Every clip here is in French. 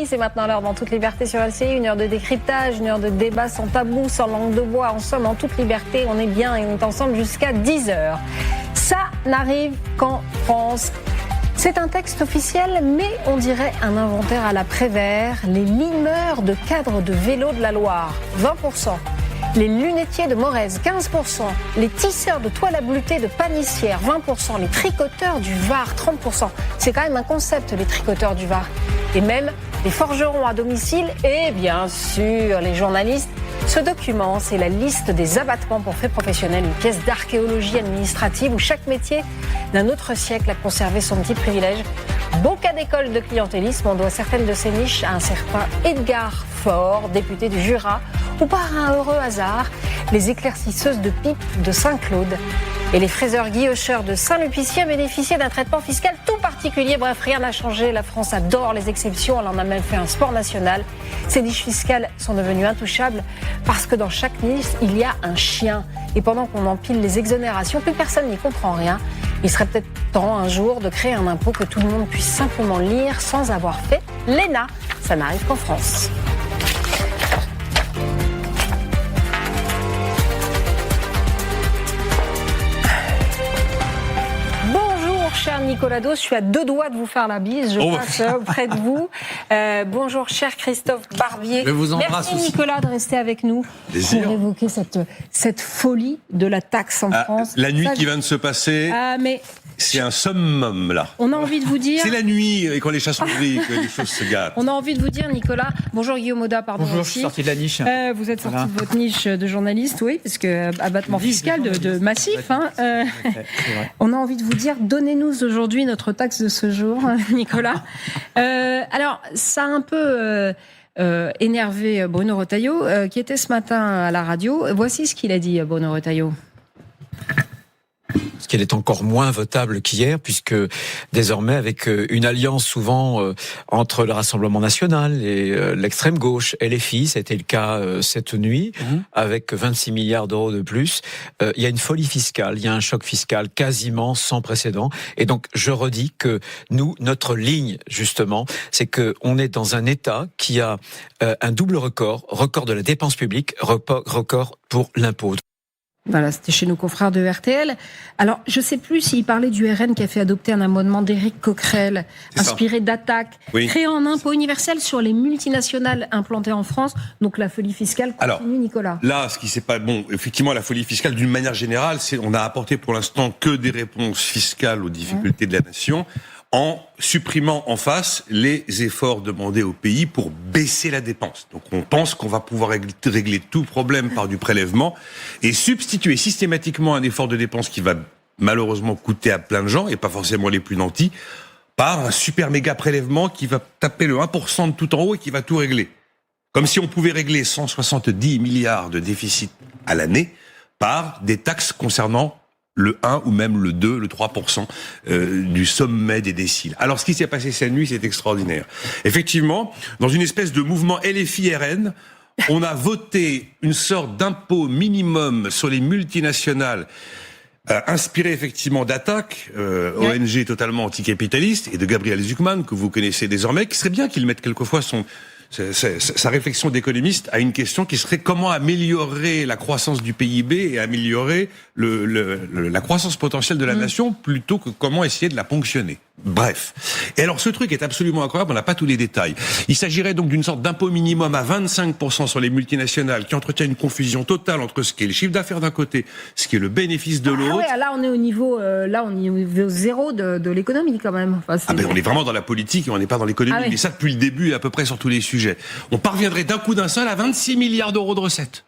Oui, c'est maintenant l'heure dans toute liberté sur LCI, une heure de décryptage, une heure de débat sans tabou, sans langue de bois, en somme en toute liberté, on est bien et on est ensemble jusqu'à 10h. Ça n'arrive qu'en France. C'est un texte officiel, mais on dirait un inventaire à la Prévert. Les limeurs de cadres de vélo de la Loire, 20%. Les lunetiers de Morez, 15%. Les tisseurs de toile à bleuter de Panissière, 20%. Les tricoteurs du Var, 30%. C'est quand même un concept, les tricoteurs du Var. Et même les forgerons à domicile et bien sûr les journalistes. Ce document, c'est la liste des abattements pour faits professionnels, une pièce d'archéologie administrative où chaque métier d'un autre siècle a conservé son petit privilège. Beau cas d'école de clientélisme, on doit certaines de ces niches à un certain Edgar Faure, député du Jura, ou par un heureux hasard, les éclaircisseuses de pipe de Saint-Claude. Et les fraiseurs guillocheurs de Saint-Lupicier bénéficiaient d'un traitement fiscal tout particulier. Bref, rien n'a changé. La France adore les exceptions. Elle en a même fait un sport national. Ces niches fiscales sont devenues intouchables parce que dans chaque niche, il y a un chien. Et pendant qu'on empile les exonérations, plus personne n'y comprend rien. Il serait peut-être temps un jour de créer un impôt que tout le monde puisse simplement lire sans avoir fait l'ENA. Ça n'arrive qu'en France. Cher Nicolas Dos, je suis à deux doigts de vous faire la bise, je passe auprès de vous. Bonjour cher Christophe Barbier. Je vous embrasse. Merci Nicolas de rester avec nous pour évoquer cette folie de la taxe en France. La nuit qui vient de se passer, c'est un summum là. On a envie de vous dire... C'est la nuit et quand les chats sont gris que les choses se gâtent. On a envie de vous dire Nicolas, bonjour Guillaume Auda, pardon. Bonjour, aussi. je suis sorti de la niche. Vous êtes sorti de votre niche de journaliste, oui, parce que abattement fiscal de massif. On a envie de vous dire, donnez-nous aujourd'hui notre taxe de ce jour, Nicolas. Alors, ça a un peu énervé Bruno Retailleau, qui était ce matin à la radio. Voici ce qu'il a dit, Bruno Retailleau. Parce qu'elle est encore moins votable qu'hier, puisque désormais, avec une alliance souvent entre le Rassemblement national et l'extrême gauche, LFI, c'était le cas cette nuit, avec 26 milliards d'euros de plus, il y a une folie fiscale, il y a un choc fiscal quasiment sans précédent. Et donc, je redis que nous, notre ligne, justement, c'est que on est dans un État qui a un double record de la dépense publique, record pour l'impôt. Voilà, c'était chez nos confrères de RTL. Alors, je ne sais plus s'il parlait du RN qui a fait adopter un amendement d'Éric Coquerel, inspiré d'Attaque, créant un impôt universel sur les multinationales implantées en France. Donc la folie fiscale continue, alors, Nicolas. Là, ce qui c'est pas bon, effectivement, la folie fiscale, d'une manière générale, on a apporté pour l'instant que des réponses fiscales aux difficultés de la nation, en supprimant en face les efforts demandés au pays pour baisser la dépense. Donc on pense qu'on va pouvoir régler tout problème par du prélèvement et substituer systématiquement un effort de dépense qui va malheureusement coûter à plein de gens, et pas forcément les plus nantis, par un super méga prélèvement qui va taper le 1% de tout en haut et qui va tout régler. Comme si on pouvait régler 170 milliards de déficit à l'année par des taxes concernant le 1 ou même le 2, le 3% du sommet des déciles. Alors, ce qui s'est passé cette nuit, c'est extraordinaire. Effectivement, dans une espèce de mouvement LFI-RN, on a voté une sorte d'impôt minimum sur les multinationales inspiré effectivement d'Attaque, ONG totalement anticapitaliste, et de Gabriel Zucman, que vous connaissez désormais, qui serait bien qu'il mette quelquefois sa réflexion d'économiste à une question qui serait comment améliorer la croissance du PIB et améliorer la croissance potentielle de la nation plutôt que comment essayer de la ponctionner. Bref. Et alors ce truc est absolument incroyable, on n'a pas tous les détails. Il s'agirait donc d'une sorte d'impôt minimum à 25% sur les multinationales qui entretient une confusion totale entre ce qui est le chiffre d'affaires d'un côté, ce qui est le bénéfice de l'autre. Ah ouais, là on est au niveau, zéro de l'économie quand même. Enfin, on est vraiment dans la politique et on n'est pas dans l'économie. Mais ça depuis le début à peu près sur tous les sujets. On parviendrait d'un coup d'un seul à 26 milliards d'euros de recettes.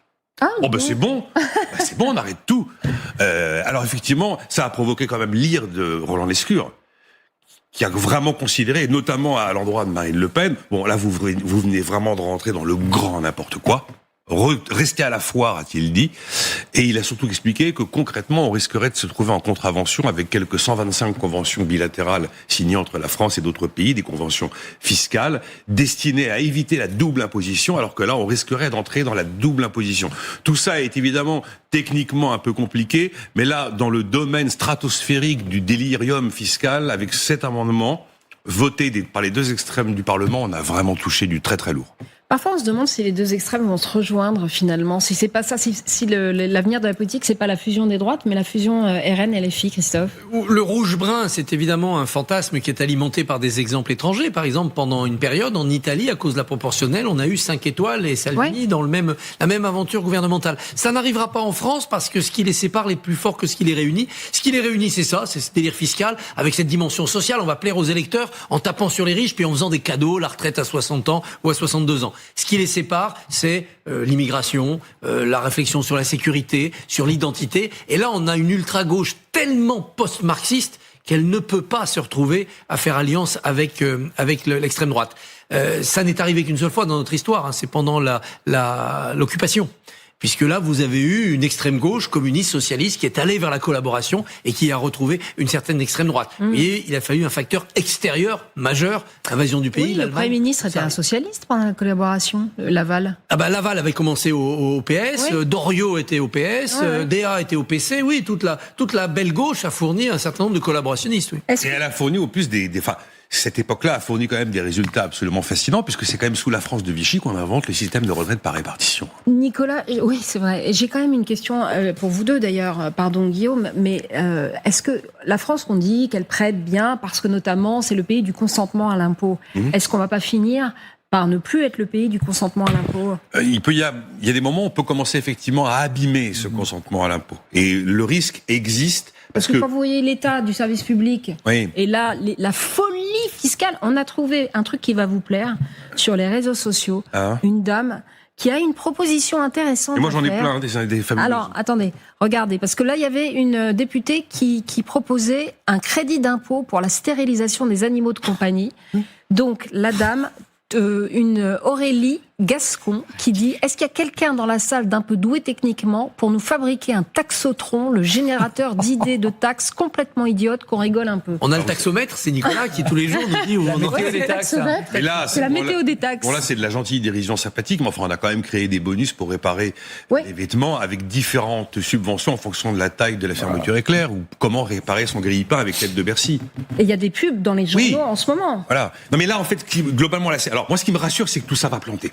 C'est bon. C'est bon, on arrête tout. Alors effectivement, ça a provoqué quand même l'ire de Roland Lescure, qui a vraiment considéré, notamment à l'endroit de Marine Le Pen, bon là vous venez vraiment de rentrer dans le grand n'importe quoi. Rester à la foire, a-t-il dit, et il a surtout expliqué que concrètement on risquerait de se trouver en contravention avec quelques 125 conventions bilatérales signées entre la France et d'autres pays, des conventions fiscales destinées à éviter la double imposition, alors que là on risquerait d'entrer dans la double imposition. Tout ça est évidemment techniquement un peu compliqué, mais là dans le domaine stratosphérique du délirium fiscal, avec cet amendement, voté par les deux extrêmes du Parlement, on a vraiment touché du très très lourd. Parfois, on se demande si les deux extrêmes vont se rejoindre finalement. Si c'est pas ça, si l'avenir de la politique, c'est pas la fusion des droites, mais la fusion RN et LFI, Christophe. Le rouge-brun, c'est évidemment un fantasme qui est alimenté par des exemples étrangers. Par exemple, pendant une période, en Italie, à cause de la proportionnelle, on a eu 5 étoiles et Salvini dans la même aventure gouvernementale. Ça n'arrivera pas en France parce que ce qui les sépare est plus fort que ce qui les réunit. Ce qui les réunit, c'est ça, c'est ce délire fiscal avec cette dimension sociale. On va plaire aux électeurs en tapant sur les riches puis en faisant des cadeaux, la retraite à 60 ans ou à 62 ans. Ce qui les sépare, c'est l'immigration, la réflexion sur la sécurité, sur l'identité. Et là, on a une ultra-gauche tellement post-marxiste qu'elle ne peut pas se retrouver à faire alliance avec l'extrême droite. Ça n'est arrivé qu'une seule fois dans notre histoire, hein, c'est pendant l'occupation. Puisque là, vous avez eu une extrême gauche, communiste, socialiste, qui est allée vers la collaboration et qui a retrouvé une certaine extrême droite. Vous voyez, il a fallu un facteur extérieur majeur, invasion du pays, le Premier ministre était un socialiste pendant la collaboration, Laval. Ah bah Laval avait commencé au PS, Doriot était au PS, DA était au PC, oui, toute la belle gauche a fourni un certain nombre de collaborationnistes. Oui. Et elle a fourni au plus cette époque-là a fourni quand même des résultats absolument fascinants, puisque c'est quand même sous la France de Vichy qu'on invente le système de retraite par répartition. Nicolas, oui, c'est vrai. J'ai quand même une question pour vous deux d'ailleurs, pardon Guillaume, mais est-ce que la France, on dit qu'elle prête bien parce que notamment c'est le pays du consentement à l'impôt. Est-ce qu'on va pas finir par ne plus être le pays du consentement à l'impôt? Il y a des moments où on peut commencer effectivement à abîmer ce consentement à l'impôt. Et le risque existe. Parce que quand vous voyez l'état du service public, et là, la folie fiscale, on a trouvé un truc qui va vous plaire sur les réseaux sociaux. Une dame qui a une proposition intéressante. Et moi, j'en ai plein, des familles. Alors, attendez, regardez, parce que là, il y avait une députée qui proposait un crédit d'impôt pour la stérilisation des animaux de compagnie. Donc, la dame, une Aurélie Gascon, qui dit: est-ce qu'il y a quelqu'un dans la salle d'un peu doué techniquement pour nous fabriquer un taxotron, le générateur d'idées de taxes complètement idiotes qu'on rigole un peu? On a le taxomètre, c'est Nicolas qui tous les jours nous dit où on en est des taxes. Et là, c'est la météo des taxes. Bon, là, c'est de la gentille dérision sympathique, mais enfin, on a quand même créé des bonus pour réparer les vêtements avec différentes subventions en fonction de la taille de la fermeture éclair, ou comment réparer son grille-pain avec l'aide de Bercy. Et il y a des pubs dans les journaux en ce moment. Voilà. Non, mais là, en fait, globalement, là, alors moi, ce qui me rassure, c'est que tout ça va planter.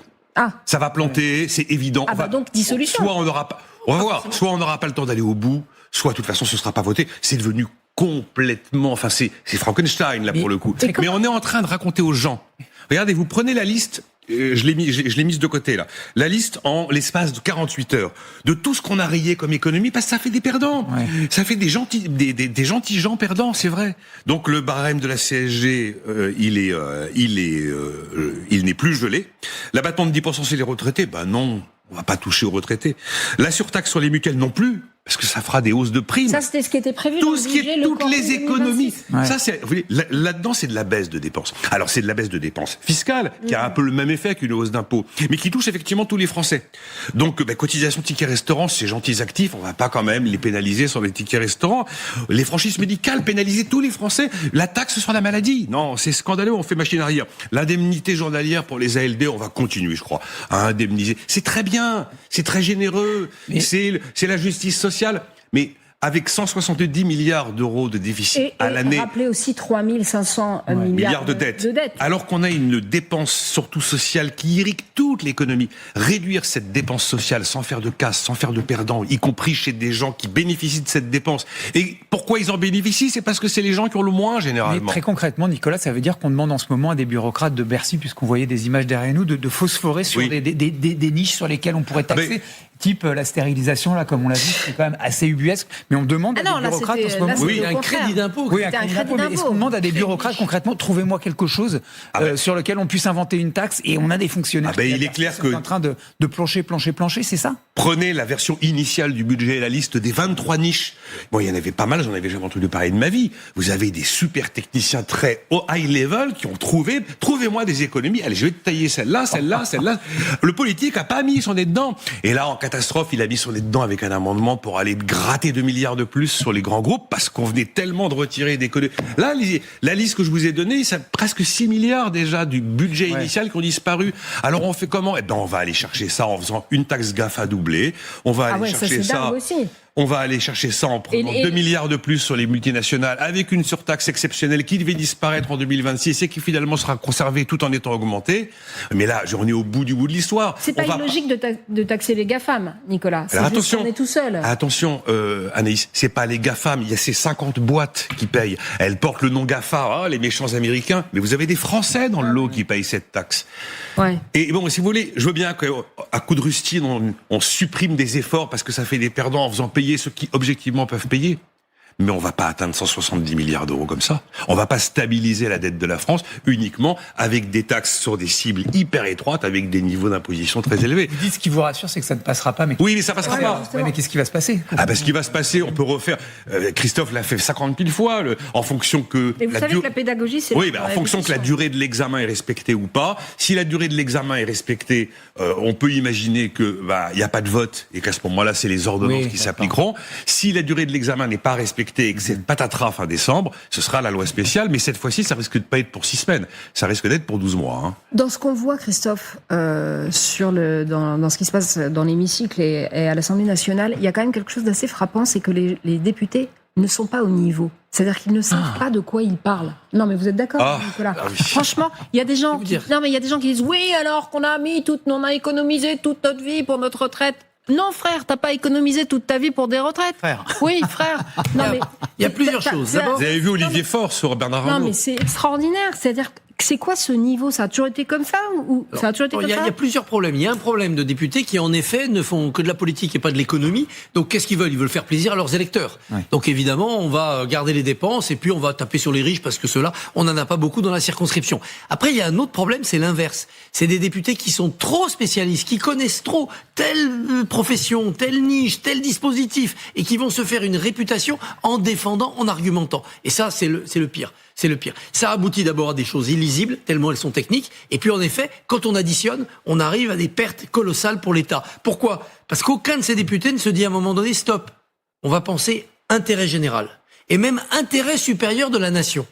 Ça va planter, c'est évident. Donc dissolution. Soit on n'aura pas, on va voir, soit on n'aura pas le temps d'aller au bout, soit de toute façon ce sera pas voté. C'est devenu complètement, enfin c'est Frankenstein là pour le coup. Mais on est en train de raconter aux gens. Regardez, vous prenez la liste. Je l'ai mise de côté là. La liste en l'espace de 48 heures de tout ce qu'on a rayé comme économie, parce que ça fait des perdants. Ça fait des gentils gens perdants, c'est vrai. Donc le barème de la CSG, il n'est plus gelé. L'abattement de 10% sur les retraités, non, on va pas toucher aux retraités. La surtaxe sur les mutuelles non plus. Parce que ça fera des hausses de primes. Ça, c'était ce qui était prévu tout dans le budget, toutes les économies. Ça, c'est, là-dedans, c'est de la baisse de dépenses. Alors, c'est de la baisse de dépenses fiscales, qui a un peu le même effet qu'une hausse d'impôts, mais qui touche effectivement tous les Français. Donc, cotisation ticket restaurant, ces gentils actifs, on va pas quand même les pénaliser sur les tickets restaurants. Les franchises médicales, pénaliser tous les Français. La taxe sur la maladie, non, c'est scandaleux, on fait machine arrière. L'indemnité journalière pour les ALD, on va continuer, je crois, à indemniser. C'est très bien, c'est très généreux, c'est la justice sociale. Mais avec 170 milliards d'euros de déficit à l'année. Rappelez aussi 3500 milliards de dettes. Alors qu'on a une dépense, surtout sociale, qui irrigue toute l'économie. Réduire cette dépense sociale sans faire de casse, sans faire de perdants, y compris chez des gens qui bénéficient de cette dépense. Et pourquoi ils en bénéficient? C'est parce que c'est les gens qui ont le moins, généralement. Mais très concrètement, Nicolas, ça veut dire qu'on demande en ce moment à des bureaucrates de Bercy, puisqu'on voyait des images derrière nous, de phosphorer sur des niches sur lesquelles on pourrait taxer. Type la stérilisation, là, comme on l'a dit, c'est quand même assez ubuesque. Mais on demande à des bureaucrates en ce moment. Un crédit d'impôt. Oui, un crédit d'impôt. Mais est-ce qu'on demande à des bureaucrates concrètement, trouvez-moi quelque chose sur lequel on puisse inventer une taxe, et on a des fonctionnaires il est clair qui sont en train de plancher, c'est ça? Prenez la version initiale du budget et la liste des 23 niches. Bon, il y en avait pas mal, j'en avais jamais entendu parler de ma vie. Vous avez des super techniciens très high level qui ont trouvez-moi des économies. Allez, je vais te tailler celle-là. Le politique a pas mis son nez dedans. Et là, en catastrophe, il a mis son nez dedans avec un amendement pour aller gratter 2 milliards de plus sur les grands groupes, parce qu'on venait tellement de retirer des économies. Là, la liste que je vous ai donnée, c'est presque 6 milliards déjà du budget initial qui ont disparu. Alors on fait comment? On va aller chercher ça en faisant une taxe GAFA doublée. On va aller chercher ça. on va aller chercher ça en prenant 2 milliards de plus sur les multinationales, avec une surtaxe exceptionnelle qui devait disparaître en 2026 et qui finalement sera conservée tout en étant augmentée. Mais là, on est au bout de l'histoire. C'est pas illogique de taxer les GAFAM, Nicolas. C'est Alors, juste qu'on est tout seul. Attention, Anaïs, c'est pas les GAFAM, il y a ces 50 boîtes qui payent. Elles portent le nom GAFA, les méchants américains, mais vous avez des Français dans le lot qui payent cette taxe. Ouais. Et bon, si vous voulez, je veux bien qu'à coup de rustine, on supprime des efforts parce que ça fait des perdants en faisant payer ceux qui objectivement peuvent payer. Mais on va pas atteindre 170 milliards d'euros comme ça. On va pas stabiliser la dette de la France uniquement avec des taxes sur des cibles hyper étroites, avec des niveaux d'imposition très élevés. Vous dites ce qui vous rassure, c'est que ça ne passera pas. Mais oui, mais ça passera pas. Ouais, mais qu'est-ce qui va se passer? Ce qui va se passer, on peut refaire. Christophe l'a fait 50 000 fois, en fonction que. Et vous savez que la pédagogie, c'est. Oui, en fonction que la durée de l'examen est respectée ou pas. Si la durée de l'examen est respectée, on peut imaginer que il y a pas de vote et qu'à ce moment-là, c'est les ordonnances qui s'appliqueront. Si la durée de l'examen n'est pas respectée et que c'est patatras fin décembre, ce sera la loi spéciale, mais cette fois-ci, ça risque de pas être pour 6 semaines, ça risque d'être pour 12 mois. Hein. Dans ce qu'on voit, Christophe, dans ce qui se passe dans l'hémicycle et à l'Assemblée nationale, il y a quand même quelque chose d'assez frappant, c'est que les députés ne sont pas au niveau. C'est-à-dire qu'ils ne savent pas de quoi ils parlent. Non, mais vous êtes d'accord, Nicolas? Oui. Franchement, il y a des gens qui disent oui, alors qu'on on a économisé toute notre vie pour notre retraite. Non, frère, t'as pas économisé toute ta vie pour des retraites. Frère. Oui, frère. Non, mais il y a plusieurs choses. D'abord, vous avez vu Olivier Faure sur Bernard Arnault? Non, mais c'est extraordinaire. C'est-à-dire, c'est quoi ce niveau? Ça a toujours été comme ça ou ça a toujours été comme ça? Il y a plusieurs problèmes. Il y a un problème de députés qui, en effet, ne font que de la politique et pas de l'économie. Donc, qu'est-ce qu'ils veulent? Ils veulent faire plaisir à leurs électeurs. Ouais. Donc, évidemment, on va garder les dépenses et puis on va taper sur les riches parce que ceux-là, on n'en a pas beaucoup dans la circonscription. Après, il y a un autre problème, c'est l'inverse. C'est des députés qui sont trop spécialistes, qui connaissent trop telle profession, telle niche, tel dispositif et qui vont se faire une réputation en défendant, en argumentant. Et ça, c'est le pire. C'est le pire. Ça aboutit d'abord à des choses illisibles, tellement elles sont techniques. Et puis, en effet, quand on additionne, on arrive à des pertes colossales pour l'État. Pourquoi? Parce qu'aucun de ces députés ne se dit à un moment donné, stop. On va penser intérêt général. Et même intérêt supérieur de la nation.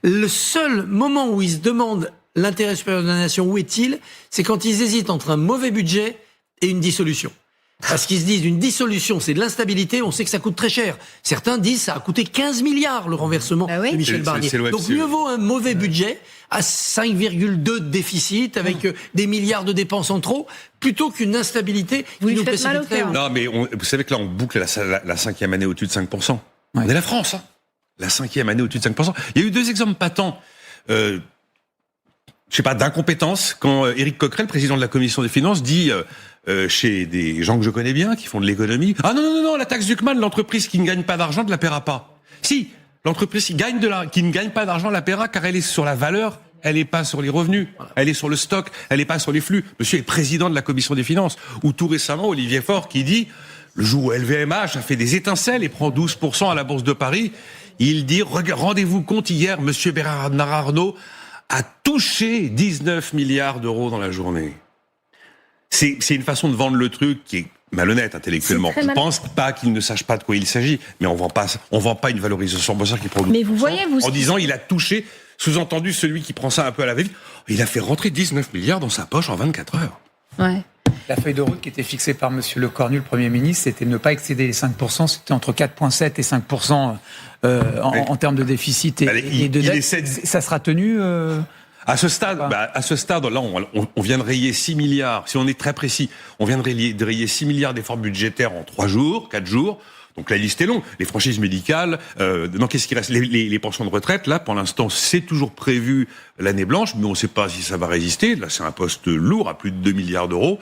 Le seul moment où ils se demandent l'intérêt supérieur de la nation, où est-il? C'est quand ils hésitent entre un mauvais budget et une dissolution. Parce qu'ils se disent, une dissolution, c'est de l'instabilité, on sait que ça coûte très cher. Certains disent, ça a coûté 15 milliards, le renversement de Michel Barnier. Donc mieux vaut un mauvais budget, à 5,2 de déficit, avec des milliards de dépenses en trop, plutôt qu'une instabilité qui nous précipiterait. Non, mais vous savez que là, on boucle la 5e année au-dessus de 5%. On est la France, hein. La 5e année au-dessus de 5%. Il y a eu 2 exemples patents. D'incompétence, quand Éric Coquerel, président de la Commission des Finances, dit chez des gens que je connais bien, qui font de l'économie, « Ah non, la taxe Zuckman, l'entreprise qui ne gagne pas d'argent ne la paiera pas. » Si, l'entreprise qui ne gagne pas d'argent la paiera car elle est sur la valeur, elle n'est pas sur les revenus, elle est sur le stock, elle n'est pas sur les flux. Monsieur est président de la Commission des Finances. Ou tout récemment, Olivier Faure qui dit, le jour où LVMH a fait des étincelles et prend 12% à la Bourse de Paris, il dit, rendez-vous compte, hier, monsieur Bernard Arnault a touché 19 milliards d'euros dans la journée. C'est une façon de vendre le truc qui est malhonnête intellectuellement. Je pense pas qu'il ne sache pas de quoi il s'agit, mais on vend pas une valorisation boursière qui prend 12%. Mais vous voyez, en disant il a touché, sous-entendu celui qui prend ça un peu à la va-vite, il a fait rentrer 19 milliards dans sa poche en 24 heures. Ouais. La feuille de route qui était fixée par M. Lecornu, le Premier ministre, c'était ne pas excéder les 5%, c'était entre 4,7 et 5% en termes de déficit et de dette. Ça sera tenu À ce stade, là, on vient de rayer 6 milliards. Si on est très précis, on vient de rayer 6 milliards d'efforts budgétaires en 3 jours, 4 jours. Donc la liste est longue. Les franchises médicales, qu'est-ce qui reste? Les pensions de retraite, là, pour l'instant, c'est toujours prévu l'année blanche, mais on ne sait pas si ça va résister. Là, c'est un poste lourd, à plus de 2 milliards d'euros.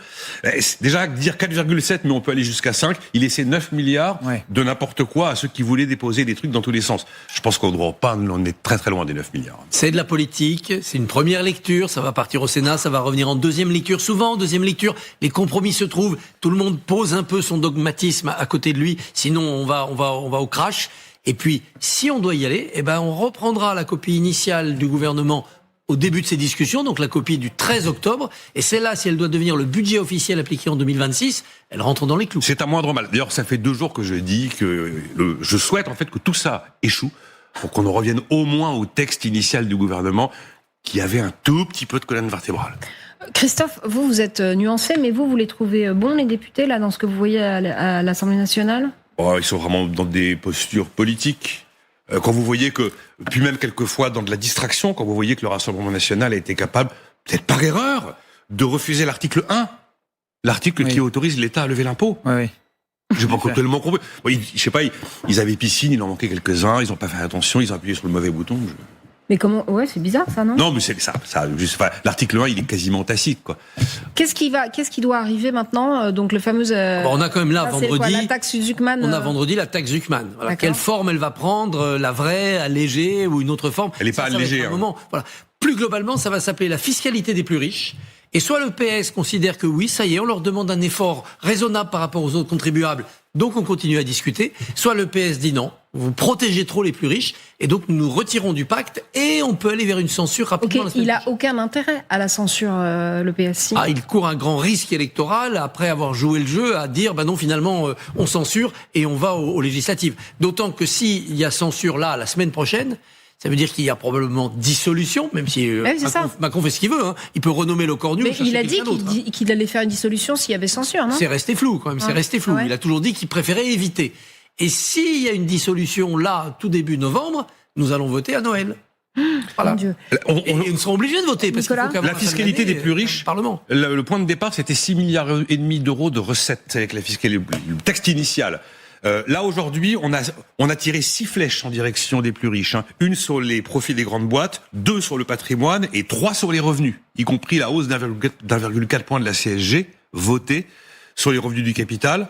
Déjà, dire 4,7, mais on peut aller jusqu'à 5, il laissait 9 milliards de n'importe quoi à ceux qui voulaient déposer des trucs dans tous les sens. Je pense qu'on on est très très loin des 9 milliards. C'est de la politique, c'est une première lecture, ça va partir au Sénat, ça va revenir en deuxième lecture. Souvent, en deuxième lecture, les compromis se trouvent, tout le monde pose un peu son dogmatisme à côté de lui, sinon on va au crash. Et puis, si on doit y aller, on reprendra la copie initiale du gouvernement au début de ces discussions, donc la copie du 13 octobre, et celle-là, si elle doit devenir le budget officiel appliqué en 2026, elle rentre dans les clous. C'est un moindre mal. D'ailleurs, ça fait 2 jours que je dis que je souhaite en fait que tout ça échoue, pour qu'on en revienne au moins au texte initial du gouvernement, qui avait un tout petit peu de colonne vertébrale. Christophe, vous êtes nuancé, mais vous les trouvez bons, les députés, là, dans ce que vous voyez à l'Assemblée nationale? Ils sont vraiment dans des postures politiques. Quand vous voyez que, puis même quelquefois dans de la distraction, quand vous voyez que le Rassemblement national a été capable, peut-être par erreur, de refuser l'article 1, l'article qui autorise l'État à lever l'impôt. Oui. J'ai pas tellement compris. Je sais pas, ils avaient piscine, il en manquait quelques-uns, ils ont pas fait attention, ils ont appuyé sur le mauvais bouton. Mais comment? Ouais, c'est bizarre ça, non? Non, mais c'est ça. L'article 1, il est quasiment tacite, quoi. Qu'est-ce qui doit arriver maintenant? Donc le fameux. On a quand même là vendredi. La taxe Zuckman. On a vendredi la taxe Zuckman. Voilà. Quelle forme elle va prendre? La vraie, allégée ou une autre forme? Elle n'est pas allégée. Voilà. Plus globalement, ça va s'appeler la fiscalité des plus riches. Et soit le PS considère que oui, ça y est, on leur demande un effort raisonnable par rapport aux autres contribuables, donc on continue à discuter. Soit le PS dit non, vous protégez trop les plus riches, et donc nous nous retirons du pacte, et on peut aller vers une censure rapidement. Ok, il n'a aucun intérêt à la censure, le PS. Il court un grand risque électoral après avoir joué le jeu à dire, non, finalement, on censure et on va aux législatives. D'autant que s'il y a censure là, la semaine prochaine, ça veut dire qu'il y a probablement dissolution, même si Macron fait ce qu'il veut. Il peut renommer le cornu. Mais il a dit qu'il allait faire une dissolution s'il y avait censure, non? C'est resté flou, quand même. C'est resté flou. Il a toujours dit qu'il préférait éviter. Et s'il y a une dissolution là, tout ddébut novembre, nous allons voter à Noël. Voilà. Mon Dieu. Et nous serons obligés de voter. Parce qu'il faut la fiscalité des plus riches, le point de départ, c'était 6,5 milliards d'euros de recettes avec la fiscalité, le texte initial. Là aujourd'hui, on a tiré 6 flèches en direction des plus riches. Une sur les profits des grandes boîtes, 2 sur le patrimoine et 3 sur les revenus, y compris la hausse d'1,4 point de la CSG votée sur les revenus du capital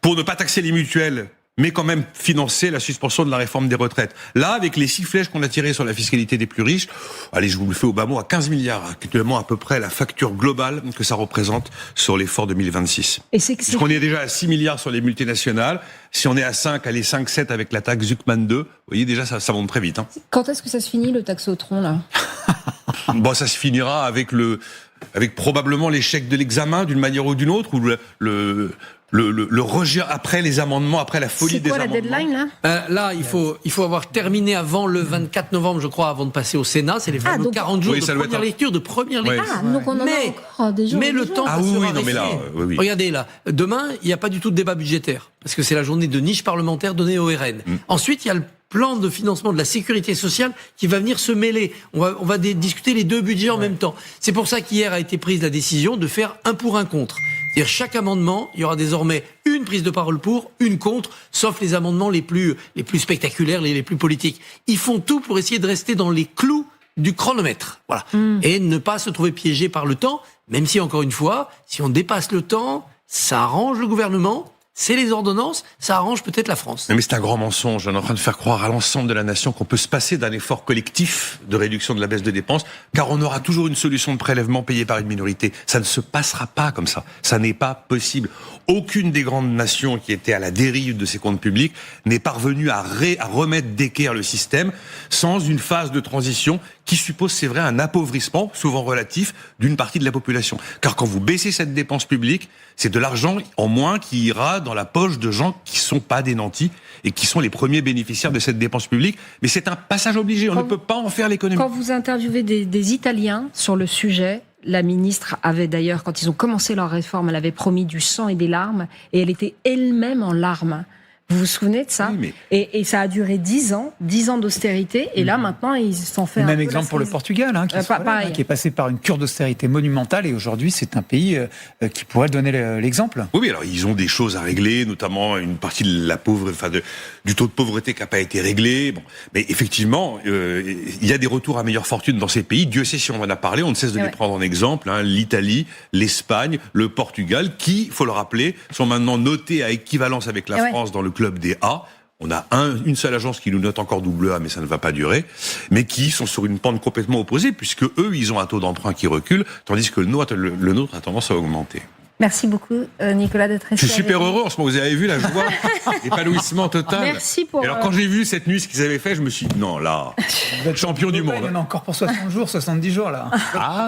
pour ne pas taxer les mutuelles, mais quand même financer la suspension de la réforme des retraites. Là, avec les 6 flèches qu'on a tirées sur la fiscalité des plus riches, allez, je vous le fais au bas mot, à 15 milliards, actuellement à peu près la facture globale que ça représente sur l'effort 2026. Parce qu'on est déjà à 6 milliards sur les multinationales, si on est à 5, allez, 5, 7 avec la taxe Zuckman 2, vous voyez déjà ça monte très vite. Quand est-ce que ça se finit, le taxotron, là? Ça se finira avec probablement l'échec de l'examen d'une manière ou d'une autre, ou le rejet après les amendements, après la folie des amendements. C'est quoi la deadline, là? Là, il faut avoir terminé avant le 24 novembre, je crois, avant de passer au Sénat. C'est les fameux 40 jours de première lecture, Donc on en a encore des jours. Mais le temps sera réfléchi. Regardez là, demain, il n'y a pas du tout de débat budgétaire, parce que c'est la journée de niche parlementaire donnée au RN. Ensuite, il y a le plan de financement de la sécurité sociale qui va venir se mêler. On va discuter les deux budgets en même temps. C'est pour ça qu'hier a été prise la décision de faire un pour un contre. C'est-à-dire chaque amendement, il y aura désormais une prise de parole pour, une contre, sauf les amendements les plus spectaculaires, les plus politiques. Ils font tout pour essayer de rester dans les clous du chronomètre. Voilà. Et ne pas se trouver piégé par le temps, même si, encore une fois, si on dépasse le temps, ça arrange le gouvernement. C'est les ordonnances, ça arrange peut-être la France. Mais c'est un grand mensonge. On est en train de faire croire à l'ensemble de la nation qu'on peut se passer d'un effort collectif de réduction de la baisse de dépenses, car on aura toujours une solution de prélèvement payée par une minorité. Ça ne se passera pas comme ça. Ça n'est pas possible. Aucune des grandes nations qui étaient à la dérive de ces comptes publics n'est parvenue à remettre d'équerre le système sans une phase de transition qui suppose, c'est vrai, un appauvrissement, souvent relatif, d'une partie de la population. Car quand vous baissez cette dépense publique, c'est de l'argent en moins qui ira dans la poche de gens qui sont pas des nantis et qui sont les premiers bénéficiaires de cette dépense publique. Mais c'est un passage obligé, on ne peut pas en faire l'économie. Quand vous interviewez des Italiens sur le sujet, la ministre avait d'ailleurs, quand ils ont commencé leur réforme, elle avait promis du sang et des larmes, et elle était elle-même en larmes. Vous vous souvenez de ça? Oui, et ça a duré 10 ans d'austérité, et là maintenant ils s'en fait même exemple pour le Portugal, qui est passé par une cure d'austérité monumentale, et aujourd'hui c'est un pays qui pourrait donner l'exemple. Oui, alors ils ont des choses à régler, notamment une partie de la du taux de pauvreté qui n'a pas été réglé. Bon, mais effectivement, il y a des retours à meilleure fortune dans ces pays. Dieu sait si on en a parlé, on ne cesse de les prendre en exemple. L'Italie, l'Espagne, le Portugal, qui, faut le rappeler, sont maintenant notés à équivalence avec la France dans le club des A. On a une seule agence qui nous note encore double A, mais ça ne va pas durer, mais qui sont sur une pente complètement opposée, puisque eux, ils ont un taux d'emprunt qui recule, tandis que le nôtre a tendance à augmenter. Merci beaucoup, Nicolas, d'être resté. Je suis super heureux en ce moment. Vous avez vu la joie, l'épanouissement total. Merci pour. Et alors, quand j'ai vu cette nuit ce qu'ils avaient fait, je me suis dit, non, là, vous êtes champion du monde. Il y en a encore pour 60 jours, 70 jours, là.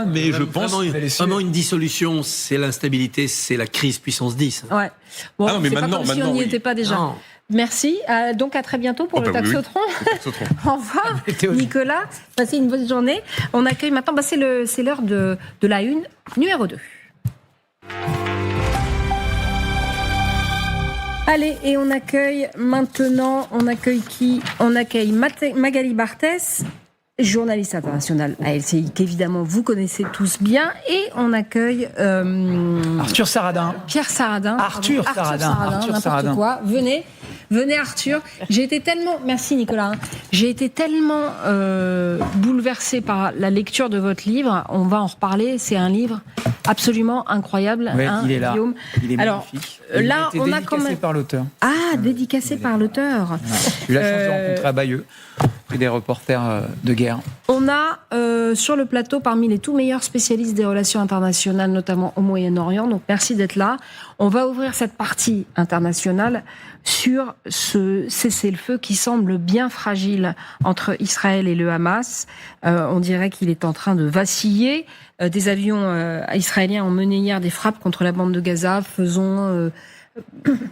Mais je pense. Vraiment une dissolution, c'est l'instabilité, c'est la crise puissance 10. Ouais. Bon, non, mais c'est maintenant, pas comme si on n'y était pas déjà. Non. Merci. Donc, à très bientôt pour le taxotron. Oui. Au revoir, Nicolas. Passez une bonne journée. On accueille maintenant, c'est l'heure de la une, numéro 2. Allez, et on accueille qui? On accueille Magali Barthès, journaliste internationale à LCI, qu'évidemment vous connaissez tous bien, et on accueille Arthur Saradin. Pierre Saradin. Arthur Saradin. Quoi. Venez Arthur. J'ai été tellement, merci Nicolas, j'ai été tellement bouleversée par la lecture de votre livre. On va en reparler. C'est un livre absolument incroyable. Ouais, il est là. Guillaume. Il est magnifique. Là, on a quand même par l'auteur. Ah, dédicacé par l'auteur. Ouais. J'ai eu la chance de rencontrer à Bayeux des reporters de guerre. On a sur le plateau parmi les tout meilleurs spécialistes des relations internationales, notamment au Moyen-Orient. Donc merci d'être là. On va ouvrir cette partie internationale sur ce cessez-le-feu qui semble bien fragile entre Israël et le Hamas. On dirait qu'il est en train de vaciller. Des avions israéliens ont mené hier des frappes contre la bande de Gaza, faisant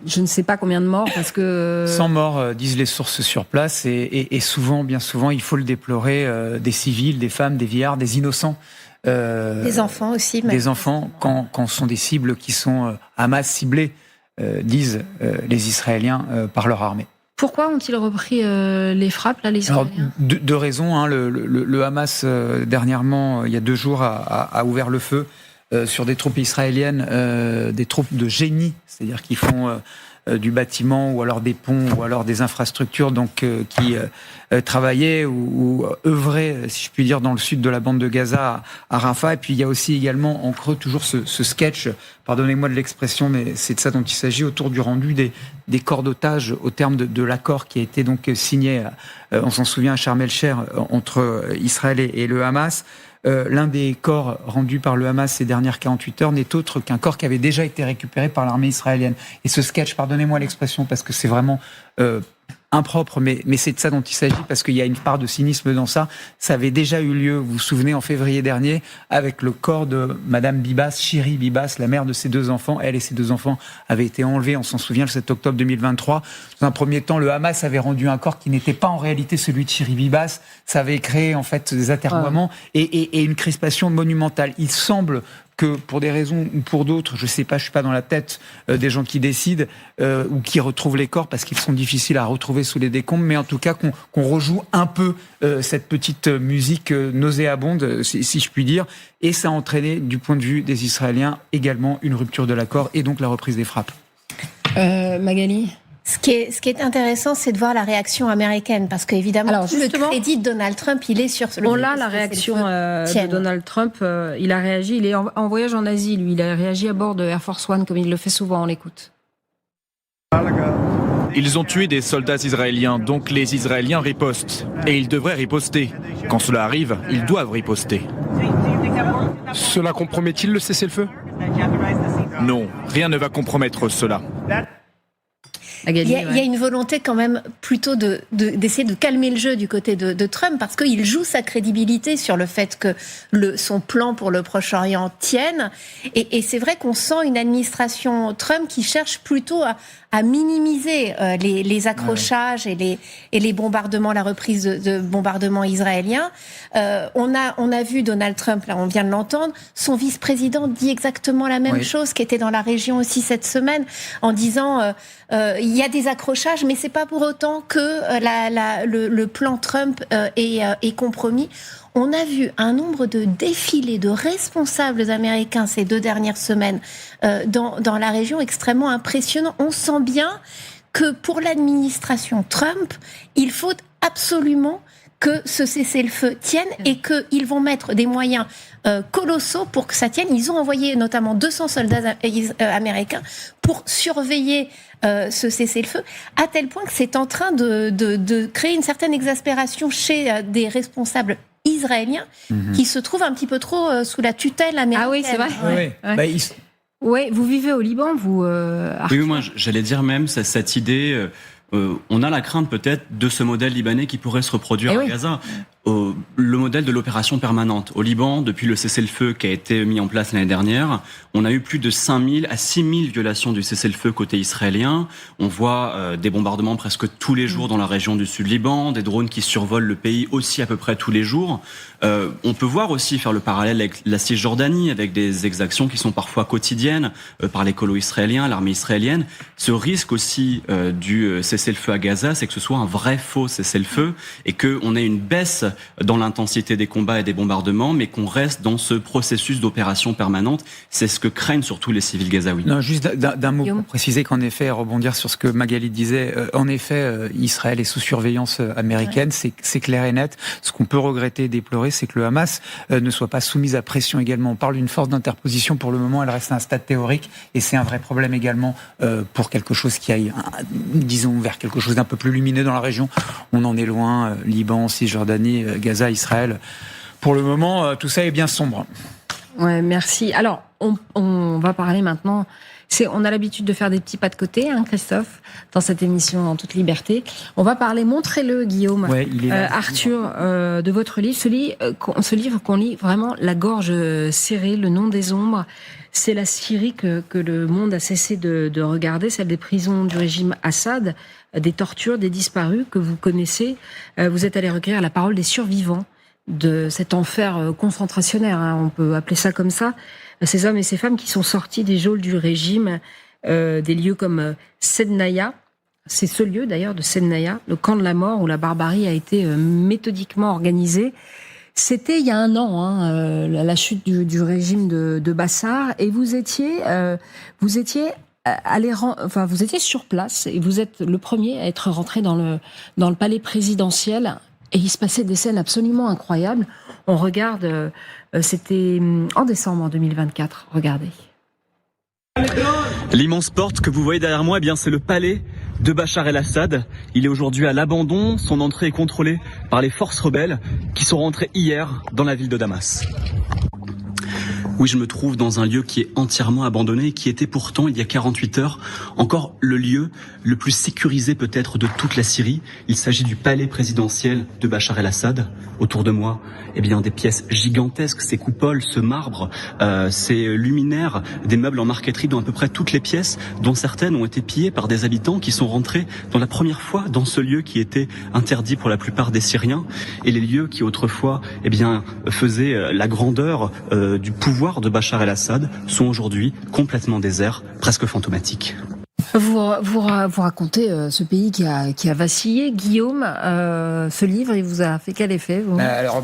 je ne sais pas combien de morts parce que 100 morts disent les sources sur place et souvent, bien souvent, il faut le déplorer, des civils, des femmes, des vieillards, des innocents. Des enfants aussi. Des enfants, quand ce sont des cibles qui sont Hamas ciblées, disent les Israéliens par leur armée. Pourquoi ont-ils repris les frappes, là, les Israéliens ? Alors, deux raisons. Hein. Le Hamas, dernièrement, il y a 2 jours, a ouvert le feu sur des troupes israéliennes, des troupes de génie, c'est-à-dire qui font du bâtiment ou alors des ponts ou alors des infrastructures, donc qui travaillaient ou œuvraient, si je puis dire, dans le sud de la bande de Gaza à Rafah. Et puis il y a aussi également en creux toujours ce sketch, pardonnez-moi de l'expression, mais c'est de ça dont il s'agit, autour du rendu des corps d'otages au terme de l'accord qui a été donc signé, on s'en souvient, à Sharm el-Sheikh, entre Israël et le Hamas. L'un des corps rendus par le Hamas ces dernières 48 heures n'est autre qu'un corps qui avait déjà été récupéré par l'armée israélienne. Et ce sketch, pardonnez-moi l'expression, parce que c'est vraiment impropre, mais c'est de ça dont il s'agit, parce qu'il y a une part de cynisme dans ça. Ça avait déjà eu lieu, vous vous souvenez, en février dernier, avec le corps de Madame Bibas, Shiri Bibas, la mère de ses 2 enfants. Elle et ses 2 enfants avaient été enlevés, on s'en souvient, le 7 octobre 2023. Dans un premier temps, le Hamas avait rendu un corps qui n'était pas en réalité celui de Shiri Bibas. Ça avait créé en fait des atermoiements et une crispation monumentale. Il semble que pour des raisons ou pour d'autres, je sais pas, je suis pas dans la tête des gens qui décident ou qui retrouvent les corps parce qu'ils sont difficiles à retrouver sous les décombres, mais en tout cas qu'on rejoue un peu cette petite musique nauséabonde, si je puis dire, et ça a entraîné du point de vue des Israéliens également une rupture de l'accord et donc la reprise des frappes. Magali ? Ce qui est intéressant, c'est de voir la réaction américaine, parce qu'évidemment, le crédit de Donald Trump, il est sur le... On a la réaction de Donald Trump. Il a réagi, il est en voyage en Asie, lui. Il a réagi à bord de Air Force One, comme il le fait souvent, on l'écoute. Ils ont tué des soldats israéliens, donc les Israéliens ripostent. Et ils devraient riposter. Quand cela arrive, ils doivent riposter. Cela compromet-il le cessez-le-feu ? Non, rien ne va compromettre cela. Il y a une volonté quand même plutôt d'essayer de calmer le jeu du côté de Trump, parce qu'il joue sa crédibilité sur le fait que son plan pour le Proche-Orient tienne. Et c'est vrai qu'on sent une administration Trump qui cherche plutôt à minimiser les accrochages et les bombardements, la reprise de bombardements israéliens. On a vu Donald Trump, là on vient de l'entendre, son vice-président dit exactement la même chose, qui était dans la région aussi cette semaine, en disant il y a des accrochages, mais c'est pas pour autant que le plan Trump est compromis. On a vu un nombre de défilés de responsables américains ces 2 dernières semaines dans la région extrêmement impressionnant. On sent bien que pour l'administration Trump, il faut absolument que ce cessez-le-feu tienne et qu'ils vont mettre des moyens colossaux pour que ça tienne. Ils ont envoyé notamment 200 soldats américains pour surveiller ce cessez-le-feu, à tel point que c'est en train de créer une certaine exaspération chez des responsables israéliens qui se trouvent un petit peu trop sous la tutelle américaine. Ah oui, c'est vrai. Ouais. Vous vivez au Liban, vous Oui, moi j'allais dire même cette idée... on a la crainte peut-être de ce modèle libanais qui pourrait se reproduire à Gaza. le modèle de l'opération permanente. Au Liban, depuis le cessez-le-feu qui a été mis en place l'année dernière, on a eu plus de 5000 à 6000 violations du cessez-le-feu côté israélien. On voit des bombardements presque tous les jours dans la région du sud-Liban, des drones qui survolent le pays aussi à peu près tous les jours. On peut voir aussi, faire le parallèle avec la Cisjordanie, avec des exactions qui sont parfois quotidiennes par les colos israéliens, l'armée israélienne. Ce risque aussi du cessez-le-feu à Gaza, c'est que ce soit un vrai faux cessez-le-feu et qu'on ait une baisse dans l'intensité des combats et des bombardements, mais qu'on reste dans ce processus d'opération permanente. C'est ce que craignent surtout les civils gazaouis. Non, juste d'un mot pour préciser qu'en effet, rebondir sur ce que Magali disait, en effet, Israël est sous surveillance américaine, c'est clair et net. Ce qu'on peut regretter et déplorer, c'est que le Hamas ne soit pas soumise à pression également. On parle d'une force d'interposition, pour le moment, elle reste à un stade théorique, et c'est un vrai problème également pour quelque chose qui aille, disons, vers quelque chose d'un peu plus lumineux dans la région. On en est loin, Liban, Cisjordanie, Gaza, Israël. Pour le moment, tout ça est bien sombre. Ouais, merci. Alors, on va parler maintenant. On a l'habitude de faire des petits pas de côté, hein, Christophe, dans cette émission En toute liberté. On va parler, montrez-le, Guillaume, Arthur, de votre livre. Ce livre qu'on lit vraiment la gorge serrée, Le nom des ombres. C'est la Syrie que le monde a cessé de regarder, celle des prisons du régime Assad, des tortures, des disparus que vous connaissez. Vous êtes allé recueillir la parole des survivants de cet enfer concentrationnaire, hein, on peut appeler ça comme ça. Ces hommes et ces femmes qui sont sortis des geôles du régime, des lieux comme Sednaya. C'est ce lieu d'ailleurs de Sednaya, le camp de la mort où la barbarie a été méthodiquement organisée. C'était il y a un an, hein, la chute du régime de Bachar, et vous étiez sur place et vous êtes le premier à être rentré dans le palais présidentiel. Et il se passait des scènes absolument incroyables. On regarde, c'était en décembre 2024. Regardez. L'immense porte que vous voyez derrière moi, eh bien, c'est le palais de Bachar el-Assad. Il est aujourd'hui à l'abandon. Son entrée est contrôlée par les forces rebelles qui sont rentrées hier dans la ville de Damas. Oui, je me trouve dans un lieu qui est entièrement abandonné et qui était pourtant, il y a 48 heures, encore le lieu le plus sécurisé peut-être de toute la Syrie. Il s'agit du palais présidentiel de Bachar el-Assad. Autour de moi, eh bien, des pièces gigantesques, ces coupoles, ce marbre, ces luminaires, des meubles en marqueterie dans à peu près toutes les pièces, dont certaines ont été pillées par des habitants qui sont rentrés dans la première fois dans ce lieu qui était interdit pour la plupart des Syriens. Et les lieux qui autrefois, eh bien, faisaient la grandeur du pouvoir de Bachar el-Assad sont aujourd'hui complètement déserts, presque fantomatiques. Vous racontez ce pays qui a vacillé. Guillaume, ce livre, il vous a fait quel effet, vous ? Alors,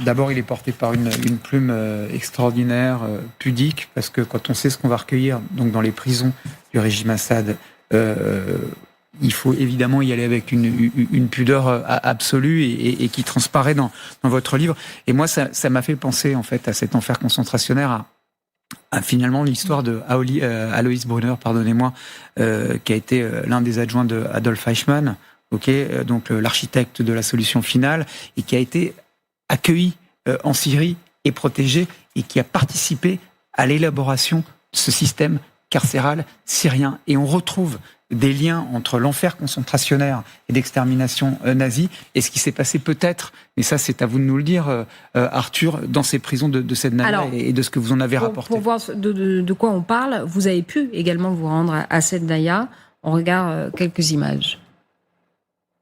d'abord, il est porté par une plume extraordinaire, pudique, parce que quand on sait ce qu'on va recueillir donc dans les prisons du régime Assad, il faut évidemment y aller avec une pudeur absolue et qui transparaît dans votre livre. Et moi, ça m'a fait penser en fait à cet enfer concentrationnaire, à finalement l'histoire de Alois Brunner, pardonnez-moi, qui a été l'un des adjoints de Adolf Eichmann, donc l'architecte de la solution finale, et qui a été accueilli en Syrie et protégé, et qui a participé à l'élaboration de ce système carcéral syrien. Et on retrouve des liens entre l'enfer concentrationnaire et d'extermination nazie et ce qui s'est passé peut-être, mais ça c'est à vous de nous le dire, Arthur, dans ces prisons de Sednaya et de ce que vous en avez rapporté. Pour voir de quoi on parle, vous avez pu également vous rendre à Sednaya. On regarde quelques images.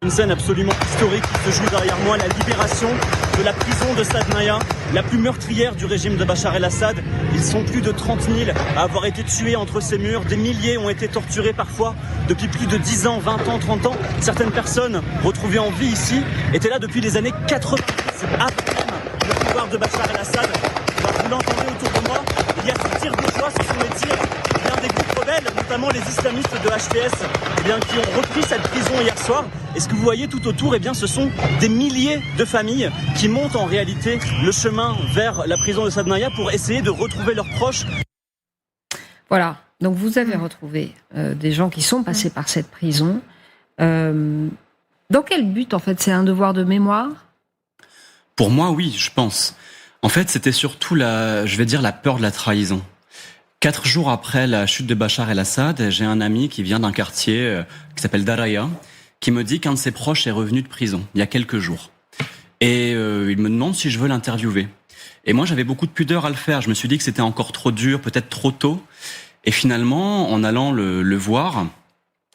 Une scène absolument historique qui se joue derrière moi, la libération de la prison de Sednaya, la plus meurtrière du régime de Bachar el-Assad. Ils sont plus de 30 000 à avoir été tués entre ces murs. Des milliers ont été torturés parfois depuis plus de 10 ans, 20 ans, 30 ans. Certaines personnes retrouvées en vie ici étaient là depuis les années 80. C'est avant même le pouvoir de Bachar el-Assad. Vous l'entendez autour de moi, il y a ces tirs de joie, ce sont les tirs des groupes rebelles, notamment les islamistes de HTS, qui ont repris cette prison hier soir. Et ce que vous voyez tout autour, ce sont des milliers de familles qui montent en réalité le chemin vers la prison de Sednaya pour essayer de retrouver leurs proches. Voilà, donc vous avez retrouvé des gens qui sont passés par cette prison. Dans quel but, en fait ? C'est un devoir de mémoire ? Pour moi, oui, je pense. En fait, c'était surtout la peur de la trahison. 4 jours après la chute de Bachar el-Assad, j'ai un ami qui vient d'un quartier qui s'appelle Daraya, qui me dit qu'un de ses proches est revenu de prison il y a quelques jours. Et il me demande si je veux l'interviewer. Et moi, j'avais beaucoup de pudeur à le faire. Je me suis dit que c'était encore trop dur, peut-être trop tôt. Et finalement, en allant le voir,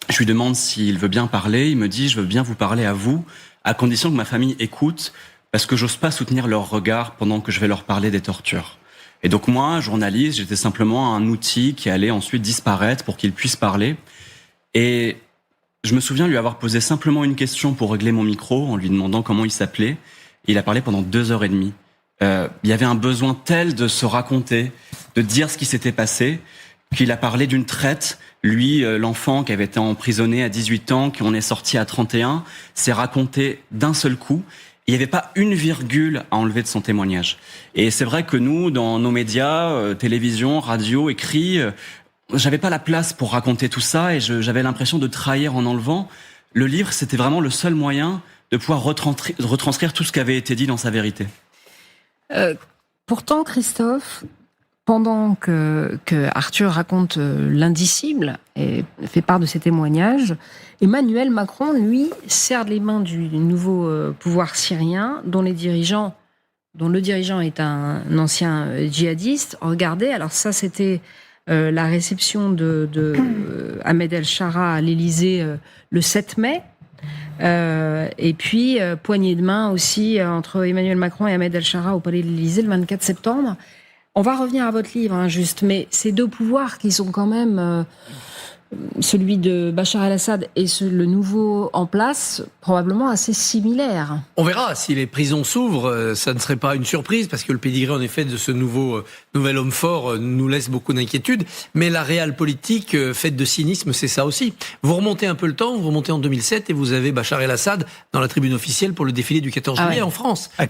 je lui demande s'il veut bien parler. Il me dit, je veux bien vous parler à vous, à condition que ma famille écoute, parce que j'ose pas soutenir leur regard pendant que je vais leur parler des tortures. Et donc moi, journaliste, j'étais simplement un outil qui allait ensuite disparaître pour qu'il puisse parler. Et je me souviens lui avoir posé simplement une question pour régler mon micro, en lui demandant comment il s'appelait. Et il a parlé pendant 2h30. Il y avait un besoin tel de se raconter, de dire ce qui s'était passé, qu'il a parlé d'une traite. Lui, l'enfant qui avait été emprisonné à 18 ans, qui en est sorti à 31, s'est raconté d'un seul coup. Il n'y avait pas une virgule à enlever de son témoignage. Et c'est vrai que nous, dans nos médias, télévision, radio, écrit, j'avais pas la place pour raconter tout ça et j'avais l'impression de trahir en enlevant. Le livre, c'était vraiment le seul moyen de pouvoir retranscrire tout ce qui avait été dit dans sa vérité. Pourtant, Christophe, pendant que Arthur raconte l'indicible et fait part de ses témoignages, Emmanuel Macron, lui, serre les mains du nouveau pouvoir syrien, dont le dirigeant est un ancien djihadiste. Regardez, alors ça, c'était la réception de Ahmed El-Shara à l'Élysée le 7 mai. Et puis, poignée de main aussi entre Emmanuel Macron et Ahmed El-Shara au Palais de l'Élysée le 24 septembre. On va revenir à votre livre, juste, mais ces deux pouvoirs qui sont quand même celui de Bachar el-Assad et le nouveau en place, probablement assez similaires. On verra si les prisons s'ouvrent, ça ne serait pas une surprise parce que le pédigré en effet de ce nouvel homme fort nous laisse beaucoup d'inquiétudes. Mais la réelle politique faite de cynisme, c'est ça aussi. Vous remontez un peu le temps, vous remontez en 2007 et vous avez Bachar el-Assad dans la tribune officielle pour le défilé du 14 juillet en France, à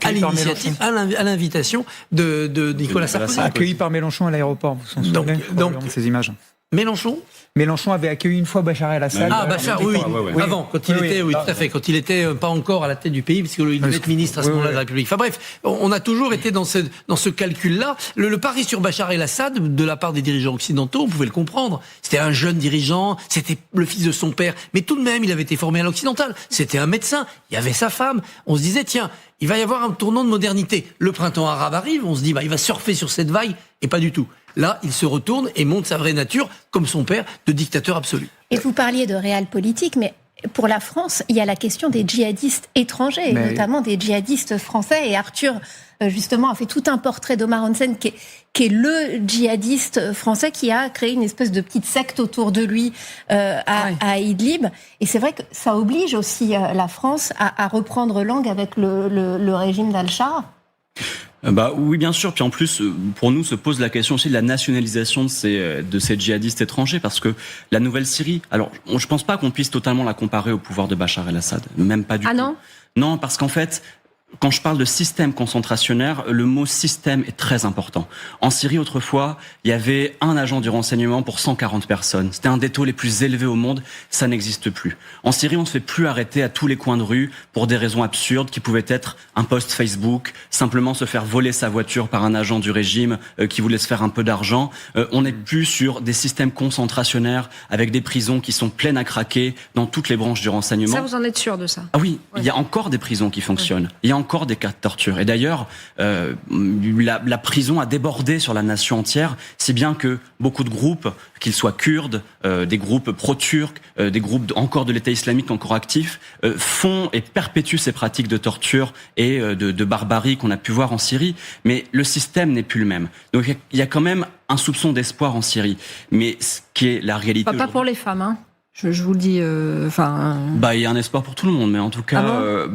l'invitation de Nicolas Sarkozy. Accueilli par Mélenchon à l'aéroport, vous vous souvenez de ces images. Mélenchon avait accueilli une fois Bachar el-Assad. Ah, Bachar, oui. Avant, quand il était, tout à fait, quand il était pas encore à la tête du pays, puisqu'il devait être ministre à ce moment-là de la République. Enfin bref, on a toujours été dans ce calcul-là. Le pari sur Bachar el-Assad, de la part des dirigeants occidentaux, on pouvait le comprendre. C'était un jeune dirigeant, c'était le fils de son père, mais tout de même, il avait été formé à l'occidental. C'était un médecin, il y avait sa femme. On se disait, tiens, il va y avoir un tournant de modernité. Le printemps arabe arrive, on se dit, il va surfer sur cette vague, et pas du tout. Là, il se retourne et montre sa vraie nature, comme son père, de dictateur absolu. Et vous parliez de réel politique, mais pour la France, il y a la question des djihadistes étrangers, et notamment des djihadistes français. Et Arthur, justement, a fait tout un portrait d'Omar Honsen, qui est le djihadiste français qui a créé une espèce de petite secte autour de lui à Idlib. Et c'est vrai que ça oblige aussi la France à reprendre langue avec le régime d'Al-Shara. Oui, bien sûr. Puis en plus, pour nous, se pose la question aussi de la nationalisation de ces djihadistes étrangers, parce que la nouvelle Syrie, alors je pense pas qu'on puisse totalement la comparer au pouvoir de Bachar el-Assad, même pas du tout. Non ? Non, parce qu'en fait, quand je parle de système concentrationnaire, le mot système est très important. En Syrie, autrefois, il y avait un agent du renseignement pour 140 personnes. C'était un des taux les plus élevés au monde. Ça n'existe plus. En Syrie, on ne se fait plus arrêter à tous les coins de rue pour des raisons absurdes qui pouvaient être un post Facebook, simplement se faire voler sa voiture par un agent du régime qui voulait se faire un peu d'argent. On n'est plus sur des systèmes concentrationnaires avec des prisons qui sont pleines à craquer dans toutes les branches du renseignement. Ça, vous en êtes sûr de ça ? Ah oui, il y a encore des prisons qui fonctionnent. Il y a encore des cas de torture. Et d'ailleurs, la prison a débordé sur la nation entière, si bien que beaucoup de groupes, qu'ils soient kurdes, des groupes pro-turcs, des groupes encore de l'État islamique encore actifs, font et perpétuent ces pratiques de torture et de barbarie qu'on a pu voir en Syrie. Mais le système n'est plus le même. Donc il y a quand même un soupçon d'espoir en Syrie. Mais ce qui est la réalité... Pas pour les femmes, hein. Je vous le dis, il y a un espoir pour tout le monde, mais en tout cas,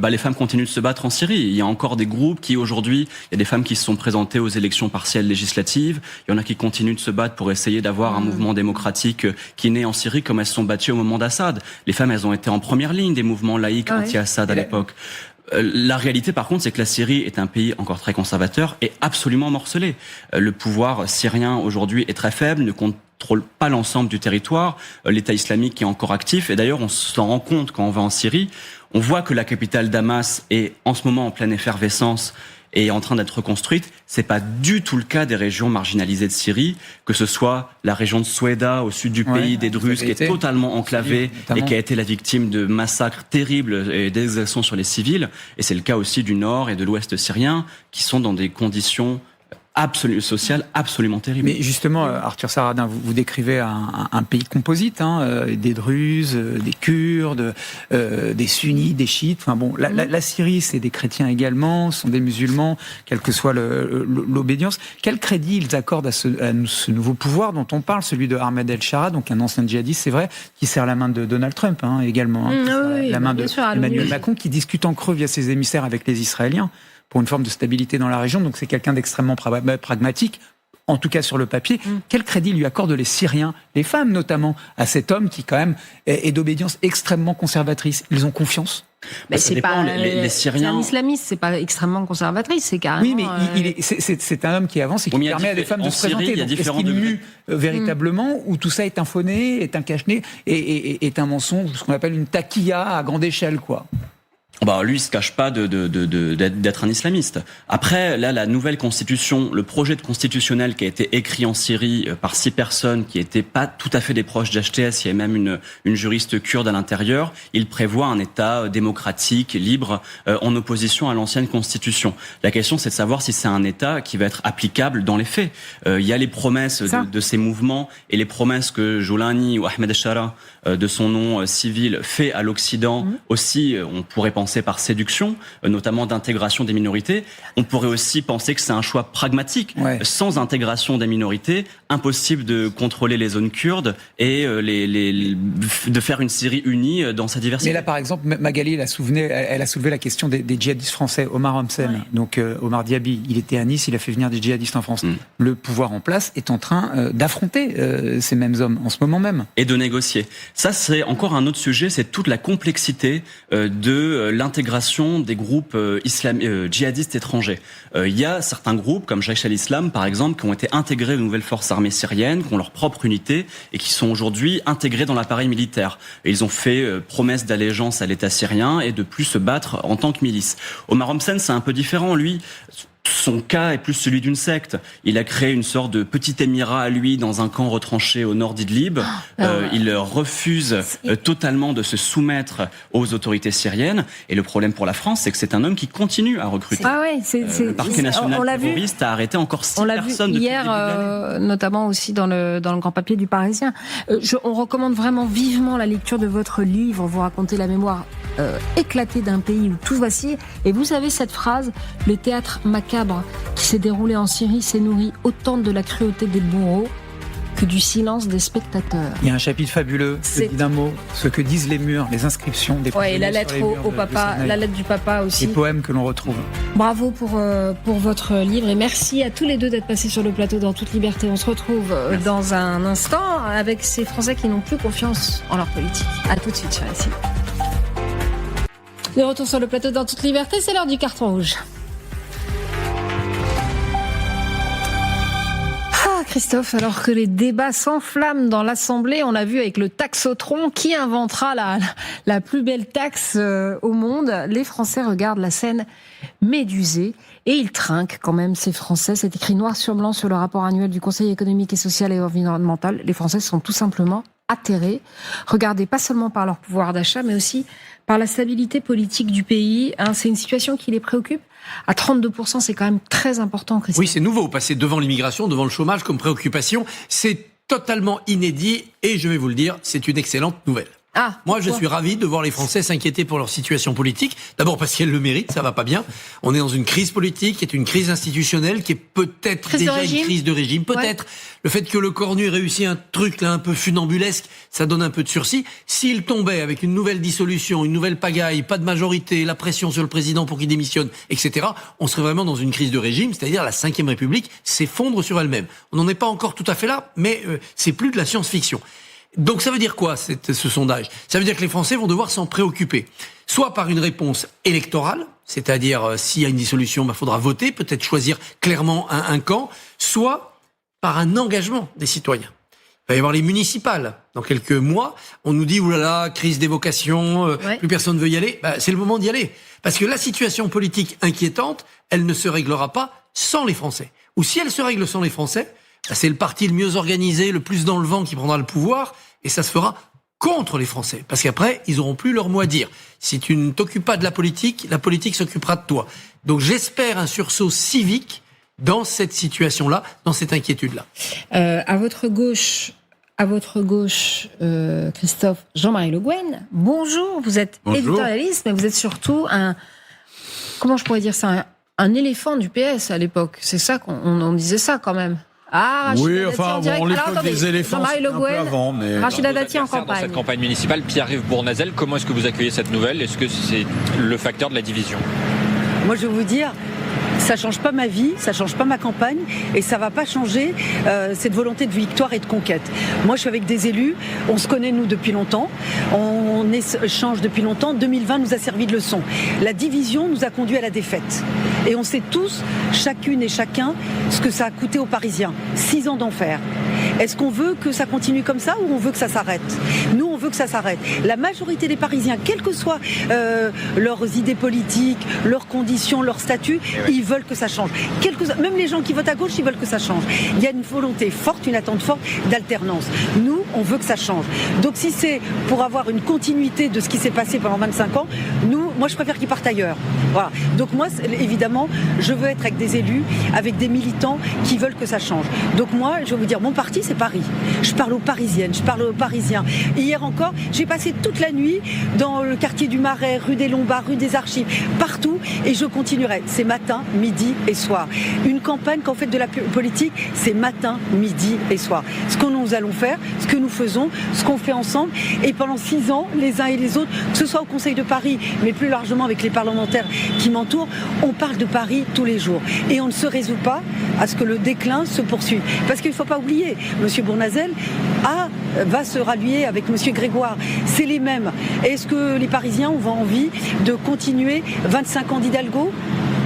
les femmes continuent de se battre en Syrie. Il y a encore des groupes qui, aujourd'hui, il y a des femmes qui se sont présentées aux élections partielles législatives. Il y en a qui continuent de se battre pour essayer d'avoir un mouvement démocratique qui naît en Syrie, comme elles se sont battues au moment d'Assad. Les femmes, elles ont été en première ligne des mouvements laïques anti-Assad à l'époque. La réalité, par contre, c'est que la Syrie est un pays encore très conservateur et absolument morcelé. Le pouvoir syrien, aujourd'hui, est très faible, ne contrôle pas l'ensemble du territoire. L'État islamique est encore actif. Et d'ailleurs, on s'en rend compte quand on va en Syrie. On voit que la capitale Damas est en ce moment en pleine effervescence et est en train d'être reconstruite. C'est pas du tout le cas des régions marginalisées de Syrie, que ce soit la région de Souaida au sud du pays, des Druzes, qui est totalement enclavée et qui a été la victime de massacres terribles et d'exactions sur les civils. Et c'est le cas aussi du nord et de l'ouest syrien, qui sont dans des conditions sociale absolument terrible. Mais justement, Arthur Saradin, vous décrivez un pays composite, des Druzes, des Kurdes, des Sunnites, des Chiites. Enfin bon, la Syrie, c'est des chrétiens également, ce sont des musulmans, quelle que soit l'obédience. Quel crédit ils accordent à ce nouveau pouvoir dont on parle, celui de Ahmed El-Shara, donc un ancien djihadiste, c'est vrai, qui serre la main de Donald Trump également, la main d'Emmanuel Macron, qui discute en creux via ses émissaires avec les Israéliens pour une forme de stabilité dans la région. Donc c'est quelqu'un d'extrêmement pragmatique, en tout cas sur le papier. Quel crédit lui accordent les Syriens, les femmes notamment, à cet homme qui quand même est d'obédience extrêmement conservatrice? Ils ont confiance? Mais c'est pas les Syriens. C'est un islamiste, c'est pas extrêmement conservatrice, c'est carrément. Oui, mais c'est un homme qui avance et qui permet à des femmes de se présenter. Donc, est-ce qu'il mue véritablement, ou tout ça est un faux-nez, est un cache-nez, et est un mensonge, ce qu'on appelle une taquilla à grande échelle, quoi? Lui, il se cache pas d'être un islamiste. Après, là, la nouvelle constitution, le projet de constitutionnel qui a été écrit en Syrie par 6 personnes qui étaient pas tout à fait des proches d'HTS, il y a même une juriste kurde à l'intérieur, il prévoit un État démocratique, libre, en opposition à l'ancienne constitution. La question, c'est de savoir si c'est un État qui va être applicable dans les faits. Il y a les promesses de ces mouvements et les promesses que Jolani ou Ahmed El-Shara, de son nom civil, fait à l'Occident. Aussi, on pourrait penser par séduction, notamment d'intégration des minorités. On pourrait aussi penser que c'est un choix pragmatique. Sans intégration des minorités, impossible de contrôler les zones kurdes et de faire une Syrie unie dans sa diversité. Mais là, par exemple, Magali, elle a soulevé la question des djihadistes français. Omar Hamsen, donc Omar Diaby, il était à Nice, il a fait venir des djihadistes en France. Le pouvoir en place est en train d'affronter ces mêmes hommes en ce moment même. Et de négocier. Ça, c'est encore un autre sujet, c'est toute la complexité de l'intégration des groupes djihadistes étrangers. Il y a certains groupes, comme Jaïch al-Islam, par exemple, qui ont été intégrés aux nouvelles forces armées syriennes, qui ont leur propre unité et qui sont aujourd'hui intégrés dans l'appareil militaire. Et ils ont fait promesse d'allégeance à l'État syrien et de plus se battre en tant que milice. Omar Hamsen, c'est un peu différent, lui. Son cas est plus celui d'une secte. Il a créé une sorte de petit émirat à lui dans un camp retranché au nord d'Idlib. Il refuse totalement de se soumettre aux autorités syriennes. Et le problème pour la France, c'est que c'est un homme qui continue à recruter. Le parquet national terroriste a arrêté encore 6 personnes depuis hier, le début de l'année. notamment aussi dans le grand papier du Parisien. On recommande vraiment vivement la lecture de votre livre. Vous racontez la mémoire éclatée d'un pays où tout vacille. Et vous savez cette phrase, le théâtre macabre qui s'est déroulé en Syrie s'est nourri autant de la cruauté des bourreaux que du silence des spectateurs. Il y a un chapitre fabuleux, d'un mot, ce que disent les murs, les inscriptions des et la lettre au papa, la lettre du papa aussi. Les poèmes que l'on retrouve. Bravo pour votre livre et merci à tous les deux d'être passés sur le plateau dans toute liberté. On se retrouve dans un instant avec ces Français qui n'ont plus confiance en leur politique. À tout de suite sur LCI. De retour sur le plateau dans toute liberté, c'est l'heure du carton rouge. Christophe, alors que les débats s'enflamment dans l'Assemblée, on l'a vu avec le taxotron, qui inventera la plus belle taxe au monde? Les Français regardent la scène médusée et ils trinquent quand même, ces Français. C'est écrit noir sur blanc sur le rapport annuel du Conseil économique et social et environnemental. Les Français sont tout simplement atterrés, regardés pas seulement par leur pouvoir d'achat, mais aussi par la stabilité politique du pays. C'est une situation qui les préoccupe. À 32%, c'est quand même très important, Christophe. Oui, c'est nouveau. Passer devant l'immigration, devant le chômage comme préoccupation, c'est totalement inédit et je vais vous le dire, c'est une excellente nouvelle. Moi, je suis ravi de voir les Français s'inquiéter pour leur situation politique. D'abord parce qu'elles le méritent, ça va pas bien. On est dans une crise politique, qui est une crise institutionnelle, qui est peut-être déjà une crise de régime. Peut-être le fait que le Cornu ait réussi un truc là un peu funambulesque, ça donne un peu de sursis. S'il tombait avec une nouvelle dissolution, une nouvelle pagaille, pas de majorité, la pression sur le président pour qu'il démissionne, etc., on serait vraiment dans une crise de régime, c'est-à-dire la Ve République s'effondre sur elle-même. On n'en est pas encore tout à fait là, mais c'est plus de la science-fiction. Donc ça veut dire quoi, ce sondage? Ça veut dire que les Français vont devoir s'en préoccuper. Soit par une réponse électorale, c'est-à-dire s'il y a une dissolution, faudra voter, peut-être choisir clairement un camp, soit par un engagement des citoyens. Il va y avoir les municipales. Dans quelques mois, on nous dit, oulala, crise des vocations, plus personne ne veut y aller. C'est le moment d'y aller. Parce que la situation politique inquiétante, elle ne se réglera pas sans les Français. Ou si elle se règle sans les Français, c'est le parti le mieux organisé, le plus dans le vent qui prendra le pouvoir, et ça se fera contre les Français. Parce qu'après, ils auront plus leur mot à dire. Si tu ne t'occupes pas de la politique s'occupera de toi. Donc j'espère un sursaut civique dans cette situation-là, dans cette inquiétude-là. À votre gauche, Christophe, Jean-Marie Le Guen. Bonjour, vous êtes éditorialiste, mais vous êtes surtout comment je pourrais dire ça, un éléphant du PS à l'époque. C'est ça on disait ça quand même. Oui, enfin, bon, l'époque des éléphants, c'était un peu avant. Mais... Rachida Dati en campagne. Dans cette campagne municipale, Pierre-Yves Bournazel, comment est-ce que vous accueillez cette nouvelle ? Est-ce que c'est le facteur de la division ? Moi, je vais vous dire, ça change pas ma vie, ça change pas ma campagne, et ça va pas changer cette volonté de victoire et de conquête. Moi, je suis avec des élus, on se connaît nous depuis longtemps, on échange depuis longtemps. 2020 nous a servi de leçon. La division nous a conduit à la défaite. Et on sait tous, chacune et chacun, ce que ça a coûté aux Parisiens. 6 ans d'enfer. Est-ce qu'on veut que ça continue comme ça ou on veut que ça s'arrête ? Nous, on veut que ça s'arrête. La majorité des Parisiens, quelles que soient leurs idées politiques, leurs conditions, leur statut, ils veulent que ça change. Même les gens qui votent à gauche, ils veulent que ça change. Il y a une volonté forte, une attente forte d'alternance. Nous, on veut que ça change. Donc si c'est pour avoir une continuité de ce qui s'est passé pendant 25 ans, moi je préfère qu'ils partent ailleurs. Voilà. Donc moi, évidemment, je veux être avec des élus, avec des militants qui veulent que ça change. Donc moi, je vais vous dire, mon parti, c'est Paris. Je parle aux Parisiennes, je parle aux Parisiens. Hier encore, j'ai passé toute la nuit dans le quartier du Marais, rue des Lombards, rue des Archives, partout, et je continuerai. C'est matin, midi et soir. Une campagne, quand on fait de la politique, c'est matin, midi et soir. Ce que nous allons faire, ce que nous faisons, ce qu'on fait ensemble, et pendant 6 ans, les uns et les autres, que ce soit au Conseil de Paris, mais plus largement avec les parlementaires qui m'entourent, on parle de Paris tous les jours. Et on ne se résout pas à ce que le déclin se poursuive. Parce qu'il ne faut pas oublier, M. Bournazel va se rallier avec M. Grégoire. C'est les mêmes. Est-ce que les Parisiens ont envie de continuer 25 ans d'Hidalgo ?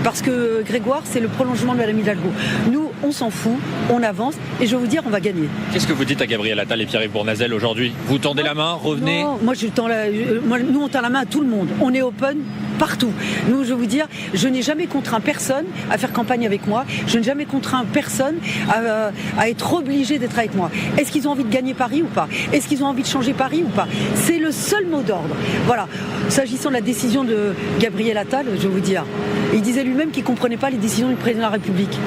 Parce que Grégoire, c'est le prolongement de Mme Hidalgo. Nous, on s'en fout, on avance, et je vais vous dire, on va gagner. Qu'est-ce que vous dites à Gabriel Attal et Pierre-Yves Bournazel aujourd'hui ? Vous tendez la main, revenez ? Non, nous, on tend la main à tout le monde. On est open partout. Nous, je vais vous dire, je n'ai jamais contraint personne à faire campagne avec moi. Je n'ai jamais contraint personne à être obligé d'être avec moi. Est-ce qu'ils ont envie de gagner Paris ou pas ? Est-ce qu'ils ont envie de changer Paris ou pas ? C'est le seul mot d'ordre. Voilà. S'agissant de la décision de Gabriel Attal, je vais vous dire, il disait lui-même qu'il ne comprenait pas les décisions du président de la République.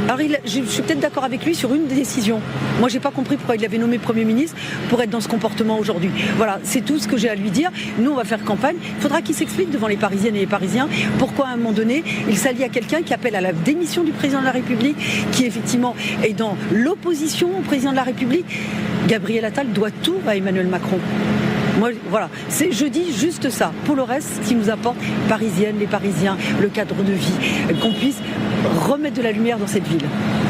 Alors, je suis peut-être d'accord avec lui sur une des décisions. Moi, je n'ai pas compris pourquoi il avait nommé Premier ministre pour être dans ce comportement aujourd'hui. Voilà, c'est tout ce que j'ai à lui dire. Nous, on va faire campagne. Il faudra qu'il s'explique devant les Parisiennes et les Parisiens pourquoi, à un moment donné, il s'allie à quelqu'un qui appelle à la démission du président de la République, qui, effectivement, est dans l'opposition au président de la République. Gabriel Attal doit tout à Emmanuel Macron. Moi, voilà, je dis juste ça. Pour le reste, ce qui nous apporte, Parisiennes, les Parisiens, le cadre de vie, qu'on puisse remettre de la lumière dans cette ville.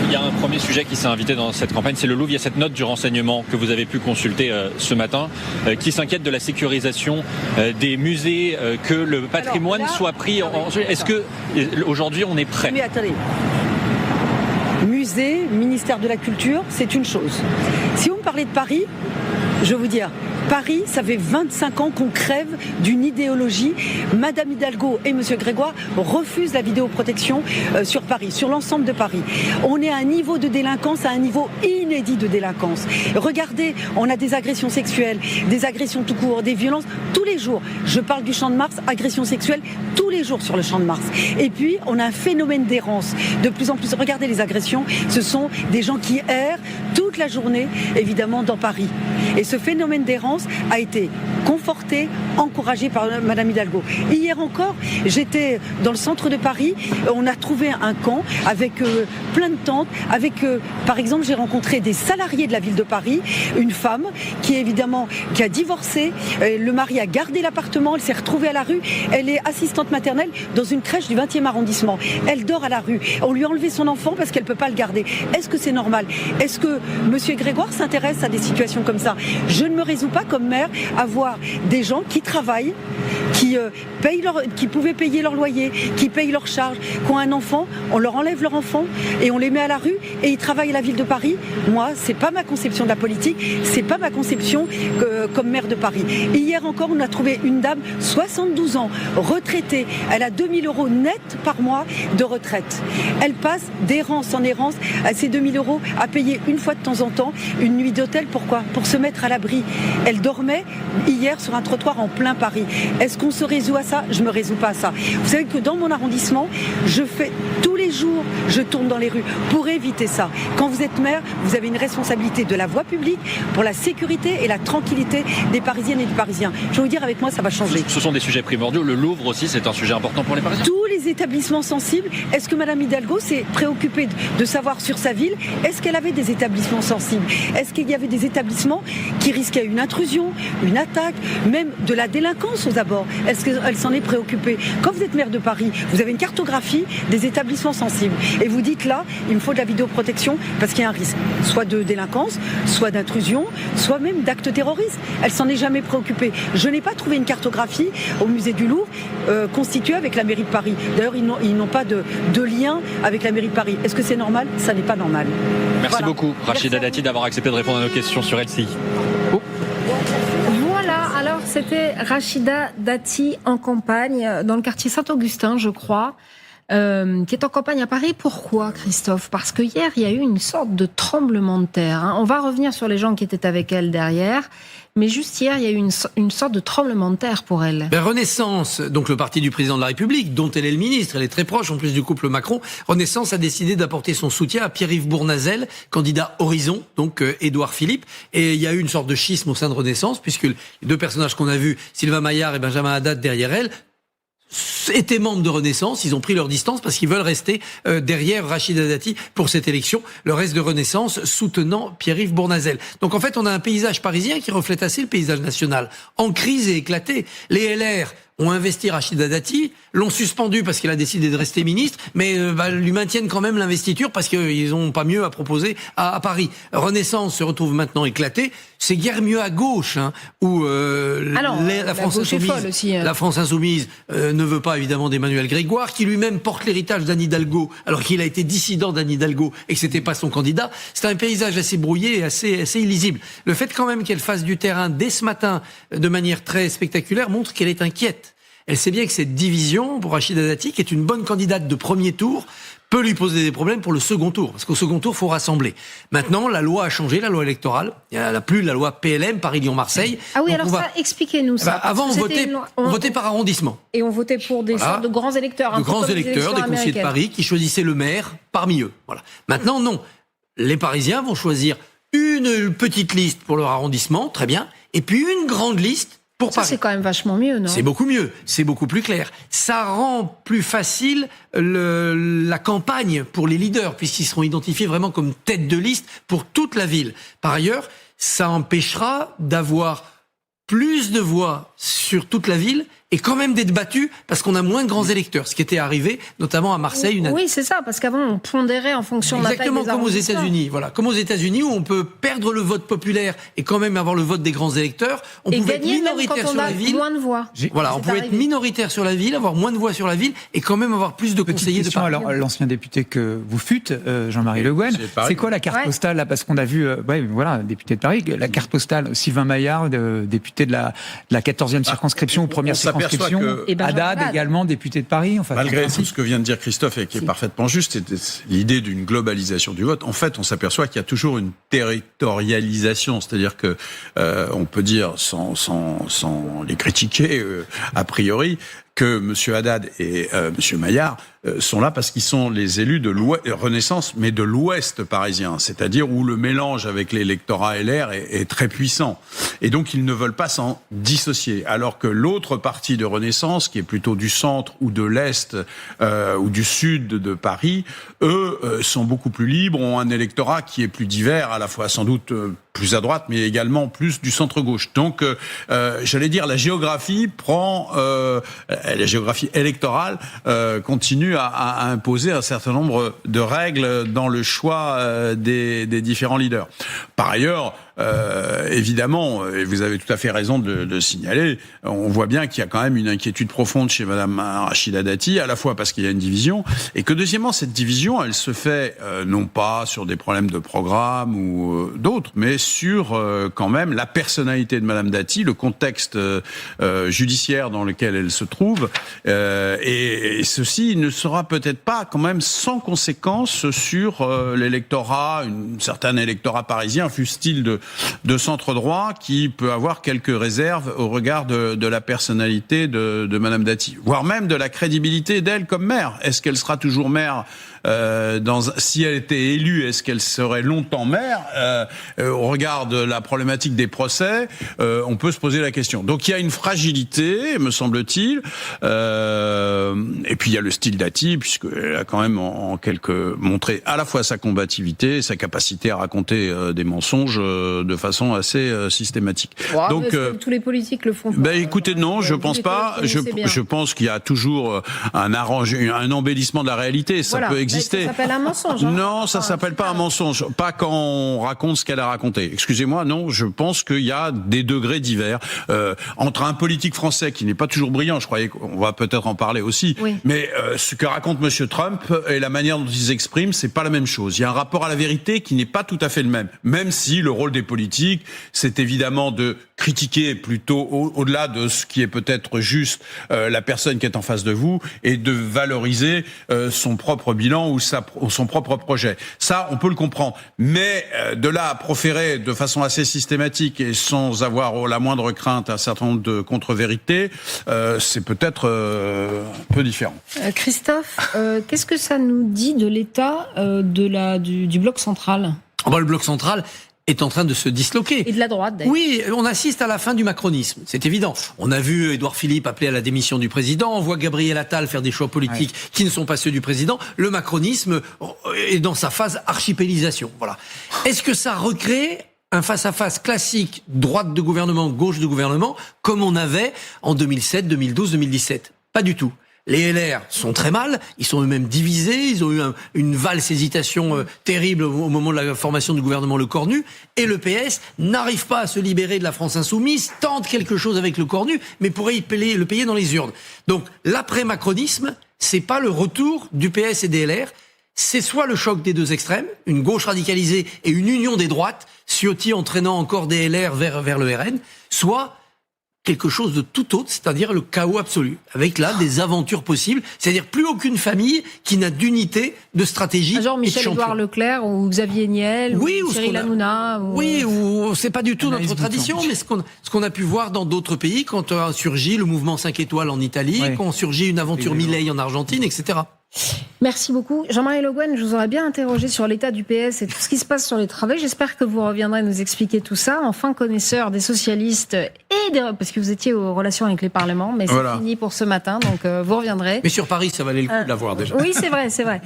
Il y a un premier sujet qui s'est invité dans cette campagne, c'est le Louvre. Il y a cette note du renseignement que vous avez pu consulter ce matin, qui s'inquiète de la sécurisation des musées, que le patrimoine soit pris en... Est-ce que aujourd'hui on est prêt ? Mais attendez. Musée, ministère de la Culture, c'est une chose. Si vous me parlez de Paris, je vais vous dire, Paris, ça fait 25 ans qu'on crève d'une idéologie. Madame Hidalgo et Monsieur Grégoire refusent la vidéoprotection sur Paris, sur l'ensemble de Paris. On est à un niveau de délinquance, à un niveau inédit de délinquance. Regardez, on a des agressions sexuelles, des agressions tout court, des violences tous les jours. Je parle du Champ de Mars, agressions sexuelles tous les jours sur le Champ de Mars. Et puis, on a un phénomène d'errance de plus en plus. Regardez les agressions, ce sont des gens qui errent toute la journée, évidemment, dans Paris. Et ce phénomène d'errance a été conforté, encouragé par Madame Hidalgo. Hier encore, j'étais dans le centre de Paris, on a trouvé un camp avec plein de tentes, avec, par exemple, j'ai rencontré des salariés de la ville de Paris, une femme qui a divorcé, le mari a gardé l'appartement, elle s'est retrouvée à la rue, elle est assistante maternelle dans une crèche du 20e arrondissement. Elle dort à la rue. On lui a enlevé son enfant parce qu'elle ne peut pas le garder. Est-ce que c'est normal ? Est-ce que Monsieur Grégoire s'intéresse à des situations comme ça ? Je ne me résous pas comme maire à voir des gens qui travaillent, qui pouvaient payer leur loyer, qui payent leurs charges, qui ont un enfant, on leur enlève leur enfant et on les met à la rue et ils travaillent à la ville de Paris. Moi, c'est pas ma conception de la politique, c'est pas ma conception comme maire de Paris. Et hier encore, on a trouvé une dame, 72 ans, retraitée. Elle a 2000 € net par mois de retraite. Elle passe d'errance en errance à ces 2000 € à payer une fois de temps en temps une nuit d'hôtel. Pourquoi ? Pour se mettre à l'abri. Elle dormait hier sur un trottoir en plein Paris. Est-ce qu'on se résout à ça ? Je me résous pas à ça. Vous savez que dans mon arrondissement, je fais tous les jours, je tourne dans les rues pour éviter ça. Quand vous êtes maire, vous avez une responsabilité de la voie publique pour la sécurité et la tranquillité des Parisiennes et des Parisiens. Je vais vous dire, avec moi, ça va changer. Ce sont des sujets primordiaux. Le Louvre aussi, c'est un sujet important pour les Parisiens. Tous les établissements sensibles. Est-ce que Madame Hidalgo s'est préoccupée de savoir sur sa ville, est-ce qu'elle avait des établissements sensibles ? Est-ce qu'il y avait des établissements qui risquaient une intrusion, une attaque, même de la délinquance aux abords ? Est-ce qu'elle s'en est préoccupée ? Quand vous êtes maire de Paris, vous avez une cartographie des établissements sensibles. Et vous dites là, il me faut de la vidéoprotection parce qu'il y a un risque, soit de délinquance, soit d'intrusion, soit même d'actes terroristes. Elle s'en est jamais préoccupée. Je n'ai pas trouvé une cartographie au musée du Louvre constituée avec la mairie de Paris. D'ailleurs, ils n'ont pas de lien avec la mairie de Paris. Est-ce que c'est normal ? Ça n'est pas normal. Merci beaucoup, Rachida Dati, d'avoir accepté de répondre à nos questions sur LCI. Voilà, alors c'était Rachida Dati en campagne dans le quartier Saint-Augustin, je crois. Qui est en campagne à Paris. Pourquoi, Christophe ? Parce que hier, il y a eu une sorte de tremblement de terre. On va revenir sur les gens qui étaient avec elle derrière. Mais juste hier, il y a eu une sorte de tremblement de terre pour elle. Renaissance, donc le parti du président de la République, dont elle est le ministre, elle est très proche en plus du couple Macron. Renaissance a décidé d'apporter son soutien à Pierre-Yves Bournazel, candidat Horizon, donc Édouard Philippe. Et il y a eu une sorte de schisme au sein de Renaissance, puisque les deux personnages qu'on a vus, Sylvain Maillard et Benjamin Haddad derrière elle, étaient membres de Renaissance, ils ont pris leur distance parce qu'ils veulent rester derrière Rachida Dati pour cette élection, le reste de Renaissance soutenant Pierre-Yves Bournazel. Donc en fait, on a un paysage parisien qui reflète assez le paysage national, en crise et éclaté. Les LR ont investi Rachida Dati, l'ont suspendu parce qu'elle a décidé de rester ministre, mais lui maintiennent quand même l'investiture parce qu'ils n'ont pas mieux à proposer à Paris. Renaissance se retrouve maintenant éclatée. C'est guère mieux à gauche, où la France insoumise, aussi, la France insoumise ne veut pas évidemment d'Emmanuel Grégoire, qui lui-même porte l'héritage d'Anne Hidalgo, alors qu'il a été dissident d'Anne Hidalgo et que c'était pas son candidat. C'est un paysage assez brouillé et assez illisible. Le fait quand même qu'elle fasse du terrain dès ce matin de manière très spectaculaire montre qu'elle est inquiète. Elle sait bien que cette division pour Rachida Dati, qui est une bonne candidate de premier tour, peut lui poser des problèmes pour le second tour. Parce qu'au second tour, il faut rassembler. Maintenant, la loi a changé, la loi électorale. Il n'y a plus la loi PLM, Paris-Lyon-Marseille. Ah oui, donc alors expliquez-nous ça. Avant, on votait par arrondissement. Et on votait pour des sortes de grands électeurs. De grands électeurs, des conseillers de Paris, qui choisissaient le maire parmi eux. Voilà. Maintenant, non. Les Parisiens vont choisir une petite liste pour leur arrondissement, très bien, et puis une grande liste pour Paris. Ça, c'est quand même vachement mieux, non ? C'est beaucoup mieux, c'est beaucoup plus clair. Ça rend plus facile la campagne pour les leaders, puisqu'ils seront identifiés vraiment comme tête de liste pour toute la ville. Par ailleurs, ça empêchera d'avoir plus de voix sur toute la ville et quand même d'être battu parce qu'on a moins de grands électeurs, ce qui était arrivé notamment à Marseille une année. Oui, c'est ça, parce qu'avant on pondérait en fonction de la taille des arrondissements. Exactement comme aux États-Unis, voilà, comme aux États-Unis où on peut perdre le vote populaire et quand même avoir le vote des grands électeurs. On pouvait être minoritaire sur la ville. Moins de voix. Voilà, on pouvait être minoritaire sur la ville, avoir moins de voix sur la ville et quand même avoir plus de conseillers de Paris. Alors l'ancien député que vous fûtes, Jean-Marie Le Guen, c'est quoi la carte postale là ? Parce qu'on a vu, député de Paris, la carte postale Sylvain Maillard, député de la 14e circonscription ou première circonscription. Haddad également, député de Paris. Enfin, malgré tout ce que vient de dire Christophe et qui est parfaitement juste, c'est l'idée d'une globalisation du vote. En fait, on s'aperçoit qu'il y a toujours une territorialisation, c'est-à-dire que on peut dire sans les critiquer a priori que M. Haddad et M. Maillard sont là parce qu'ils sont les élus de Renaissance, mais de l'Ouest parisien, c'est-à-dire où le mélange avec l'électorat LR est très puissant. Et donc, ils ne veulent pas s'en dissocier. Alors que l'autre partie de Renaissance, qui est plutôt du centre ou de l'Est ou du Sud de Paris, eux sont beaucoup plus libres, ont un électorat qui est plus divers, à la fois sans doute plus à droite, mais également plus du centre-gauche. Donc, j'allais dire, la géographie la géographie électorale continue à imposer un certain nombre de règles dans le choix des différents leaders. Par ailleurs, évidemment, et vous avez tout à fait raison de le signaler, on voit bien qu'il y a quand même une inquiétude profonde chez Madame Rachida Dati, à la fois parce qu'il y a une division, et que deuxièmement, cette division, elle se fait non pas sur des problèmes de programme ou d'autres, mais sur quand même la personnalité de Madame Dati, le contexte judiciaire dans lequel elle se trouve, et ceci ne sera peut-être pas quand même sans conséquence sur l'électorat, un certain électorat parisien, fût-il de centre droit, qui peut avoir quelques réserves au regard de la personnalité de Madame Dati, voire même de la crédibilité d'elle comme maire. Est-ce qu'elle sera toujours maire si elle était élue, est-ce qu'elle serait longtemps maire au regard de la problématique des procès, on peut se poser la question. Donc il y a une fragilité, me semble-t-il, et puis il y a le style Dati, puisqu'elle a quand même en montré à la fois sa combativité et sa capacité à raconter des mensonges de façon assez systématique. Wow, donc tous les politiques le font. Écoutez, non, je pense pas. Je pense qu'il y a toujours un embellissement de la réalité. Ça peut exister. Ça s'appelle un mensonge. Non, ça s'appelle pas un mensonge. Pas quand on raconte ce qu'elle a raconté. Excusez-moi, non, je pense qu'il y a des degrés divers. Entre un politique français qui n'est pas toujours brillant, je croyais qu'on va peut-être en parler aussi, oui. Mais ce que raconte Monsieur Trump et la manière dont il s'exprime, c'est pas la même chose. Il y a un rapport à la vérité qui n'est pas tout à fait le même. Même si le rôle des politiques, c'est évidemment de critiquer plutôt au-delà de ce qui est peut-être juste la personne qui est en face de vous et de valoriser son propre bilan ou son propre projet. Ça, on peut le comprendre. Mais de là à proférer de façon assez systématique et sans avoir la moindre crainte un certain nombre de contre-vérités, c'est peut-être un peu différent. Christophe, qu'est-ce que ça nous dit de l'état du bloc central ? Le bloc central est en train de se disloquer. Et de la droite, d'ailleurs. Oui, on assiste à la fin du macronisme, c'est évident. On a vu Édouard Philippe appeler à la démission du président, on voit Gabriel Attal faire des choix politiques qui ne sont pas ceux du président. Le macronisme est dans sa phase archipélisation. Voilà. Est-ce que ça recrée un face-à-face classique, droite de gouvernement, gauche de gouvernement, comme on avait en 2007, 2012, 2017 ? Pas du tout. Les LR sont très mal, ils sont eux-mêmes divisés, ils ont eu une valse hésitation terrible au moment de la formation du gouvernement Le Cornu, et le PS n'arrive pas à se libérer de la France insoumise, tente quelque chose avec le Cornu, mais pourrait le payer dans les urnes. Donc l'après-macronisme, c'est pas le retour du PS et des LR, c'est soit le choc des deux extrêmes, une gauche radicalisée et une union des droites, Ciotti entraînant encore des LR vers le RN, soit quelque chose de tout autre, c'est-à-dire le chaos absolu, avec là des aventures possibles, c'est-à-dire plus aucune famille qui n'a d'unité, de stratégie. Genre Michel-Édouard Leclerc ou Xavier Niel, ou Cyril Hanouna. Oui, ou c'est pas du tout notre tradition, mais ce qu'on a pu voir dans d'autres pays, quand a surgi le mouvement 5 étoiles en Italie, quand surgit une aventure Milei en Argentine, etc. Merci beaucoup. Jean-Marie Le Guen, je vous aurais bien interrogé sur l'état du PS et tout ce qui se passe sur les travaux. J'espère que vous reviendrez nous expliquer tout ça. Enfin, connaisseur des socialistes parce que vous étiez aux relations avec les parlements, mais c'est fini pour ce matin, donc vous reviendrez. Mais sur Paris, ça valait le coup de l'avoir déjà. Oui, c'est vrai, c'est vrai.